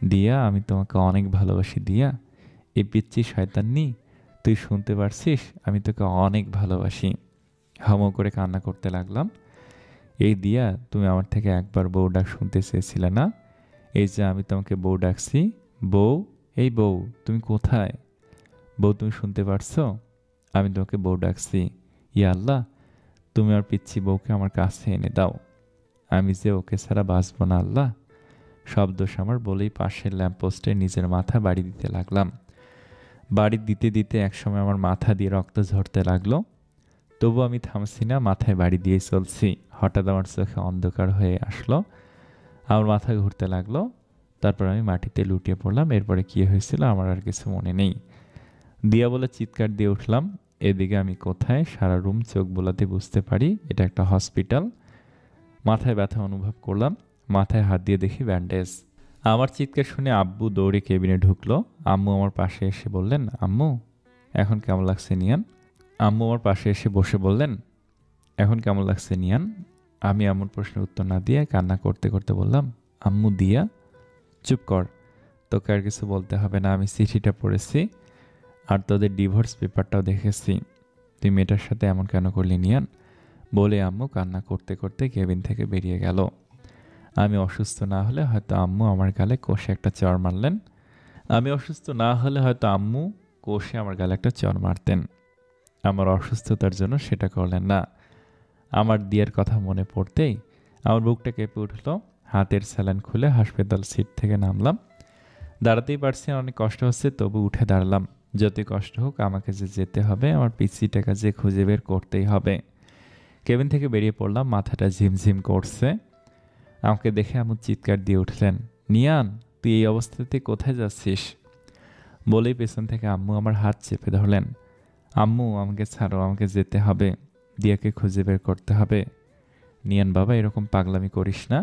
দিয়া আমি তোমাকে অনেক ভালোবাসি দিয়া। এই পিচ্চি শয়তান্নি, তুই শুনতে পারছিস? আমি তোকে অনেক ভালোবাসি। হামো করে কান্না করতে লাগলাম। এই দিয়া, তুমি আমার থেকে একবার বউ ডাক শুনতে চেয়েছিলে না? এই যে আমি তোমাকে বউ ডাকছি। বউ, এই বউ, তুমি কোথায়? বউ, তুমি শুনতে পারছো? আমি তোমাকে বউ ডাকছি। ইয়া আল্লাহ, তুমি আর পিচ্ছি বউকে আমার কাছে এনে দাও। আমি যে ওকে ছাড়া বাঁচব না আল্লাহ। সব দোষ আমার বলেই পাশের ল্যাম্পপোস্টে নিজের মাথা বাড়ি দিতে লাগলাম। বাড়ি দিতে দিতে একসময় আমার মাথা দিয়ে রক্ত ঝরতে লাগলো। তবু আমি থামছি না, মাথায় বাড়ি দিয়ে চলছি। হঠাৎ আমার চোখে অন্ধকার হয়ে আসলো, আমার মাথা ঘুরতে লাগলো। তারপর আমি মাটিতে লুটিয়ে পড়লাম। এরপরে কী হয়েছিল আমার আর কিছু মনে নেই। দিয়া বলে চিৎকার দিয়ে উঠলাম। এদিকে আমি কোথায়? সারা রুম চোখ বোলাতে বুঝতে পারি এটা একটা হসপিটাল। মাথায় ব্যথা অনুভব করলাম, মাথায় হাত দিয়ে দেখি ব্যান্ডেজ। আমার চিৎকার শুনে আব্বু দৌড়ে কেবিনে ঢুকলো। আম্মু আমার পাশে এসে বললেন, আম্মু এখন কেমন লাগছে নিয়ান? আম্মু আমার পাশে এসে বসে বললেন, এখন কেমন লাগছে নিয়ান? আমি এমন প্রশ্নের উত্তর না দিয়ে কান্না করতে করতে বললাম, আম্মু দিয়া। চুপ কর, তোকে আর কিছু বলতে হবে না। আমি চিঠিটা পড়েছি আর তোদের ডিভোর্স পেপারটাও দেখেছি। তুই মেয়েটার সাথে এমন কেন করলি নিয়ান? বলে আম্মু কান্না করতে করতে কেবিন থেকে বেরিয়ে গেল। আমি অসুস্থ না হলে হয়তো আম্মু আমার গালে কষে একটা চড় মারলেন। আমি অসুস্থ না হলে হয়তো আম্মু কষে আমার গালে একটা চড় মারতেন। আমার অসুস্থতার জন্য সেটা করলেন না। আমার দিয়ার কথা মনে পড়তেই আমার বুকটা কেঁপে উঠল। হাতের স্যালাইন খুলে হাসপাতাল সিট থেকে নামলাম। দাঁড়াতেই পারছি না, অনেক কষ্ট হচ্ছে, তবু উঠে দাঁড়ালাম। যতই কষ্ট হোক আমাকে যে যেতে হবে, আমার পিসিটাকে যে খুঁজে বের করতেই হবে। কেবিন থেকে বেরিয়ে পড়লাম, মাথাটা ঝিমঝিম করছে। আমাকে দেখে আম্মু চিৎকার দিয়ে উঠলেন, নিয়ান, তুই এই অবস্থাতে কোথায় যাচ্ছিস? বলেই পেছন থেকে আম্মু আমার হাত চেপে ধরলেন। আম্মু, আমাকে ছাড়ো, আমাকে যেতে হবে, দিয়াকে খুঁজে বের করতে হবে। নিয়ান বাবা, এরকম পাগলামি করিস না,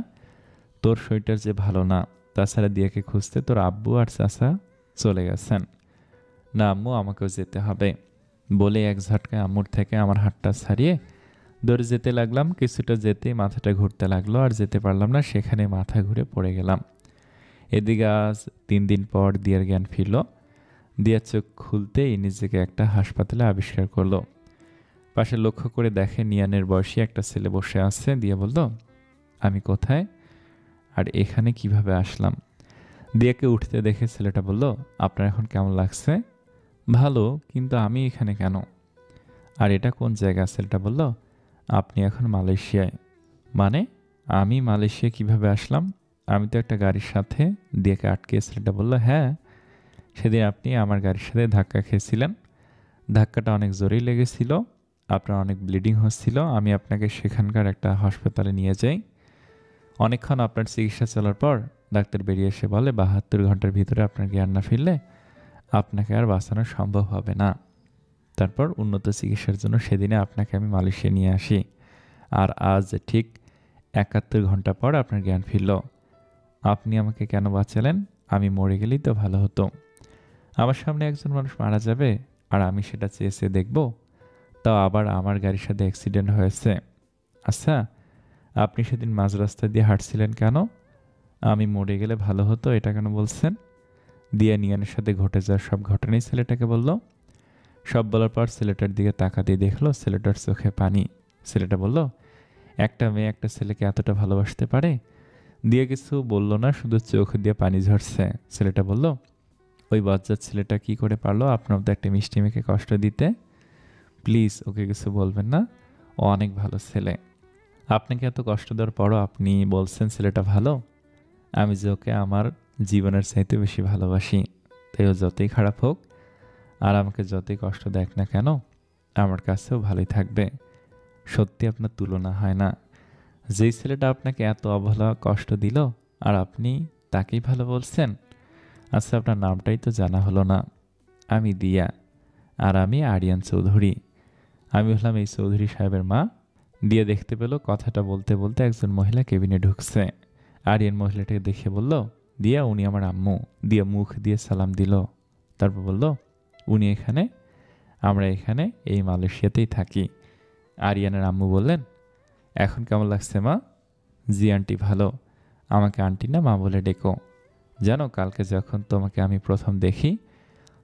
তোর শরীরটা যে ভালো না, তাছাড়া দিয়াকে খুঁজতে তোর আব্বু আর চাচা চলে গেছেন। না আম্মু, আমাকেও যেতে হবে। বলে এক ঝটকায় আম্মুর থেকে আমার হাতটা ছাড়িয়ে দৌড়ে যেতে লাগলাম। কিছুটা যেতেই মাথাটা ঘুরতে লাগলো, আর যেতে পারলাম না, সেখানে মাথা ঘুরে পড়ে গেলাম। এদিকে আজ 3 দিন পর দিয়ার জ্ঞান ফিরল। দিয়ার চোখ খুলতেই নিজেকে একটা হাসপাতালে আবিষ্কার করলো। পাশে লক্ষ্য করে দেখে নিয়ানের বয়সী একটা ছেলে বসে আছে। দিয়া বলল, আমি কোথায় আর এখানে কিভাবে আসলাম? দিয়াকে উঠতে দেখে ছেলেটা বলল, আপনার এখন কেমন লাগছে? ভালো, কিন্তু আমি এখানে কেন? আর এটা কোন জায়গা? ছেলেটা বলল, আপনি এখন মালয়েশিয়ায়। মানে? আমি মালয়েশিয়া কিভাবে আসলাম? আমি তো একটা গাড়ির সাথে। দিয়াকে আটকে ছেলেটা বলল, হ্যাঁ, সেদিন আপনি আমার গাড়ির সাথে ধাক্কা খেয়েছিলেন। ধাক্কাটা অনেক জোরেই লেগেছিল, আপনার অনেক ব্লিডিং হচ্ছিল। আমি আপনাকে সেখানকার একটা হাসপাতালে নিয়ে যাই। অনেকক্ষণ আপনার চিকিৎসা চলার পর ডাক্তার বেরিয়ে এসে বলে, 72 ঘন্টার ভিতরে আপনার জ্ঞান না ফিরলে আপনাকে আর বাঁচানো সম্ভব হবে না। তারপর উন্নত চিকিৎসার জন্য সেদিনে আপনাকে আমি মালয়েশিয়া নিয়ে আসি। আর আজ ঠিক 71 ঘন্টা পর আপনার জ্ঞান ফিরল। আপনি আমাকে কেন বাঁচালেন? আমি মরে গেলেই তো ভালো হতো। আমার সামনে একজন মানুষ মারা যাবে আর আমি সেটা চেয়ে চেয়ে দেখব? তাও আবার আমার গাড়ির সাথে অ্যাক্সিডেন্ট হয়েছে। আচ্ছা, আপনি সেদিন মাঝ রাস্তা দিয়ে হাঁটছিলেন কেন? আমি মরে গেলে ভালো হতো, এটা কেন বলছেন? দিয়া নিয়ানের সাথে ঘটে যাওয়ার সব ঘটনাই ছেলেটাকে বলল। সব বলার পর ছেলেটার দিকে তাকাতেই দেখলো ছেলেটার চোখে পানি। ছেলেটা বলল, একটা মেয়ে একটা ছেলেকে এতটা ভালোবাসতে পারে? দিয়ে কিছু বলল না, শুধু চোখ দিয়ে পানি ঝরছে। ছেলেটা বলল, ওই বজ্জাত ছেলেটা কি করে পারলো আপনার মতো একটা মিষ্টি মেয়েকে কষ্ট দিতে? প্লিজ ওকে কিছু বলবেন না, ও অনেক ভালো ছেলে। আপনাকে এত কষ্ট দেওয়ার পরও আপনি বলছেন ছেলেটা ভালো? আমি যে ওকে আমার জীবনের চাইতে বেশি ভালোবাসি। তাই ও যতই খারাপ হোক আর আমাকে যতই কষ্ট দেখ না কেন, আমার কাছেও ভালোই থাকবে। সত্যি আপনার তুলনা হয় না। যেই ছেলেটা আপনাকে এত অবহেলা কষ্ট দিল আর আপনি তাকেই ভালো বলছেন। আচ্ছা, আপনার নামটাই তো জানা হলো না। আমি দিয়া, আর আমি আরিয়ান চৌধুরী। আমি হলাম এই চৌধুরী সাহেবের মা। দিয়া দেখতে পেল কথাটা বলতে বলতে একজন মহিলা কেবিনে ঢুকছে। আরিয়ান মহিলাটাকে দেখে বলল, দিয়া, উনি আমার আম্মু। দিয়া মুখ দিয়ে সালাম দিল। তারপর বলল, উনি এখানে? আমরা এখানে এই মালয়েশিয়াতেই থাকি। আরিয়ানের আম্মু বললেন, এখন কেমন লাগছে মা? জি আন্টি, ভালো। আমাকে আন্টি না মা বলে ডেকো। জানো, কালকে যখন তোমাকে আমি প্রথম দেখি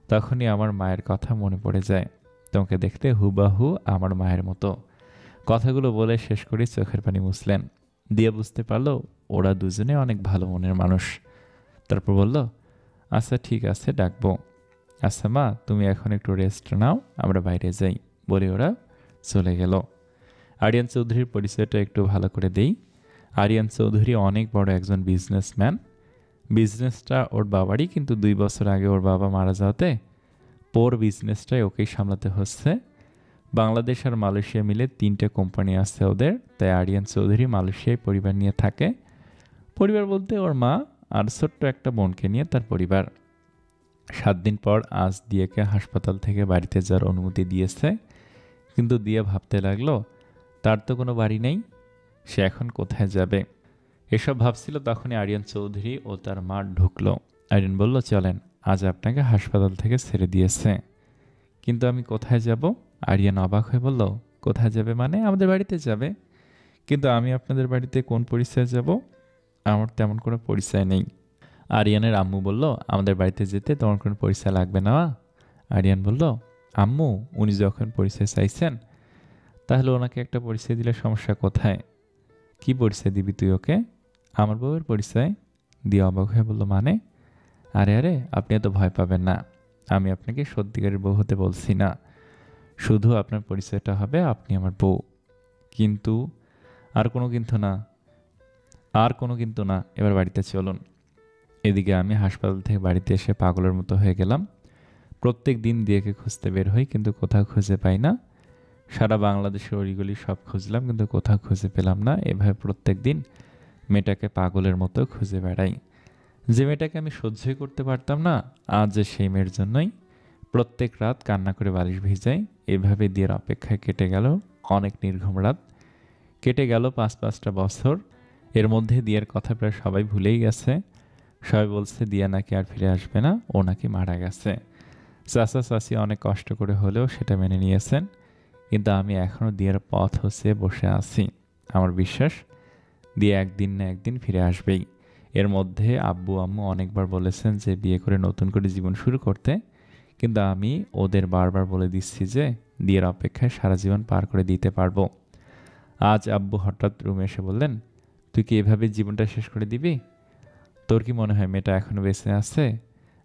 তখনই আমার মায়ের কথা মনে পড়ে যায়। তোমাকে দেখতে হুবাহু আমার মায়ের মতো। কথাগুলো বলে শেষ করে চোখের পানি মুছলেন। দিয়ে বুঝতে পারলো ওরা দুজনে অনেক ভালো মনের মানুষ। তারপর বলল, আচ্ছা ঠিক আছে, ডাকবো। আচ্ছা মা, তুমি এখন একটু রেস্ট নাও, আমরা বাইরে যাই। বলে ওরা চলে গেল। আরিয়ান চৌধুরীর পরিচয়টা একটু ভালো করে দেই। আরিয়ান চৌধুরী অনেক বড় একজন বিজনেসম্যান। বিজনেসটা ওর বাবারই, কিন্তু 2 বছর আগে ওর বাবা মারা যাওয়াতে বিজনেসটাই ওকেই সামলাতে হচ্ছে। বাংলাদেশ আর মালয়েশিয়া মিলে 3টে কোম্পানি আছে ওদের। তাই আরিয়ান চৌধুরী মালয়েশিয়ায় পরিবার নিয়ে থাকে। পরিবার বলতে ওর মা আর ছোট্ট একটা বোনকে নিয়ে তার পরিবার। 7 দিন পর আজ দিয়াকে হাসপাতাল থেকে বাড়িতে যাওয়ার অনুমতি দিয়েছে। কিন্তু দিয়া ভাবতে লাগলো, তার তো কোনো বাড়ি নেই, সে এখন কোথায় যাবে? এসব ভাবছিল তখনই আরিয়ান চৌধুরী ও তার মা ঢুকলো। আরিয়ান বলল, চলেন, আজ আপনাকে হাসপাতাল থেকে ছেড়ে দিয়েছে। কিন্তু আমি কোথায় যাব? আরিয়ান অবাক হয়ে বলল, কোথায় যাবে মানে? আমাদের বাড়িতে যাবে। কিন্তু আমি আপনাদের বাড়িতে কোন পরিচয়ে যাব? আমার তেমন কোনো পরিচয় নেই। আরিয়ানের আম্মু বলল, আমাদের বাড়িতে যেতে তোমার কোনো পরিচয় লাগবে না। আরিয়ান বলল, আম্মু, উনি যখন পরিচয় চাইছেন তাহলে ওনাকে একটা পরিচয় দিলে সমস্যা কোথায়? কি পরিচয় দিবি তুই ওকে? আমার বউয়ের পরিচয়। দিয়ে অবাক হয়ে বলল, মানে? আরে আরে, আপনি এত ভয় পাবেন না। আমি আপনাকে সত্যিকারের বউ হতে বলছি না, শুধু আপনার পরিচয়টা হবে আপনি আমার বউ। কিন্তু? আর কোনো কিন্তু না, আর কোনো কিন্তু না, এবার বাড়িতে চলুন। এদিকে আমি হাসপাতাল থেকে বাড়িতে এসে পাগলের মতো হয়ে গেলাম। প্রত্যেক দিন দিয়াকে খুঁজতে বের হই, কিন্তু কোথাও খুঁজে পাই না। সারা বাংলাদেশের অলিগলি সব খুঁজলাম, কিন্তু কোথাও খুঁজে পেলাম না। এভাবে প্রত্যেক দিন মেয়েটাকে পাগলের মতো খুঁজে বেড়াই। যে মেয়েটাকে আমি সহ্যই করতে পারতাম না, আজ যে সেই মেয়ের জন্যই প্রত্যেক রাত কান্না করে বালিশ ভিজাই। এভাবে দিয়ার অপেক্ষায় কেটে গেল অনেক নির্ঘুম রাত। কেটে গেল ৫-৫টা বছর। এর মধ্যে দিয়ার কথা প্রায় সবাই ভুলেই গেছে। সবাই বলছে দিয়া নাকি আর ফিরে আসবে না, ও নাকি মারা গেছে। চাচা চাচি অনেক কষ্ট করে হলেও সেটা মেনে নিয়েছেন, কিন্তু আমি এখনও দিয়ার পথ হচ্ছে বসে আছি। আমার বিশ্বাস দিয়া একদিন না একদিন ফিরে আসবেই। এর মধ্যে আব্বু আম্মু অনেকবার বলেছেন যে বিয়ে করে নতুন করে জীবন শুরু করতে, কিন্তু আমি ওদের বারবার বলে দিচ্ছি যে দিয়ার অপেক্ষায় সারা জীবন পার করে দিতে পারবো। আজ আব্বু হঠাৎ রুমে এসে বললেন, তুই কি এভাবে জীবনটা শেষ করে দিবি? তোর কি মনে হয় মেয়েটা এখনো বেঁচে আছে?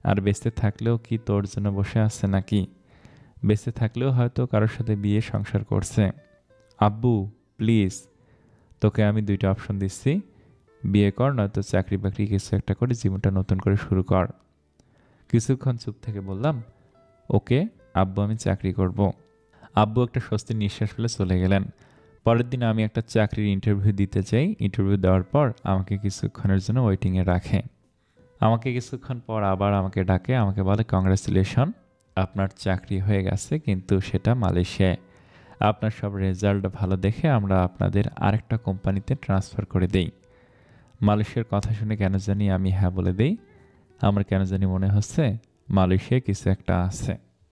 আর বেঁচে থাকলেও কি তোর জন্য বসে আছে নাকি? বেঁচে থাকলেও হয়তো কারোর সাথে বিয়ে সংসার করছে। আব্বু প্লিজ, তোকে আমি 2টা অপশন দিচ্ছি, বিয়ে কর নয়তো চাকরি বাকরি কিছু একটা করে জীবনটা নতুন করে শুরু কর। কিছুক্ষণ চুপ থেকে বললাম, ওকে আব্বু, আমি চাকরি করব। আব্বু একটা স্বস্তির নিঃশ্বাস ফেলে চলে গেলেন। পরের দিন আমি একটা চাকরির ইন্টারভিউ দিতে চাই। ইন্টারভিউ দেওয়ার পর আমাকে কিছুক্ষণের জন্য ওয়েটিংয়ে রাখে। আমাকে কিছুক্ষণ পর আবার আমাকে ডাকে, আমাকে বলে, কংগ্রাচুলেশন, আপনার চাকরি হয়ে গেছে, কিন্তু সেটা মালয়েশিয়ায়। আপনার সব রেজাল্ট ভালো দেখে আমরা আপনাদের আরেকটা কোম্পানিতে ট্রান্সফার করে দেই। মালয়েশিয়ার কথা শুনে কেন জানি আমি হ্যাঁ বলে দেই। আমার কেন জানি মনে হচ্ছে মালয়েশিয়ায় কিছু একটা আছে।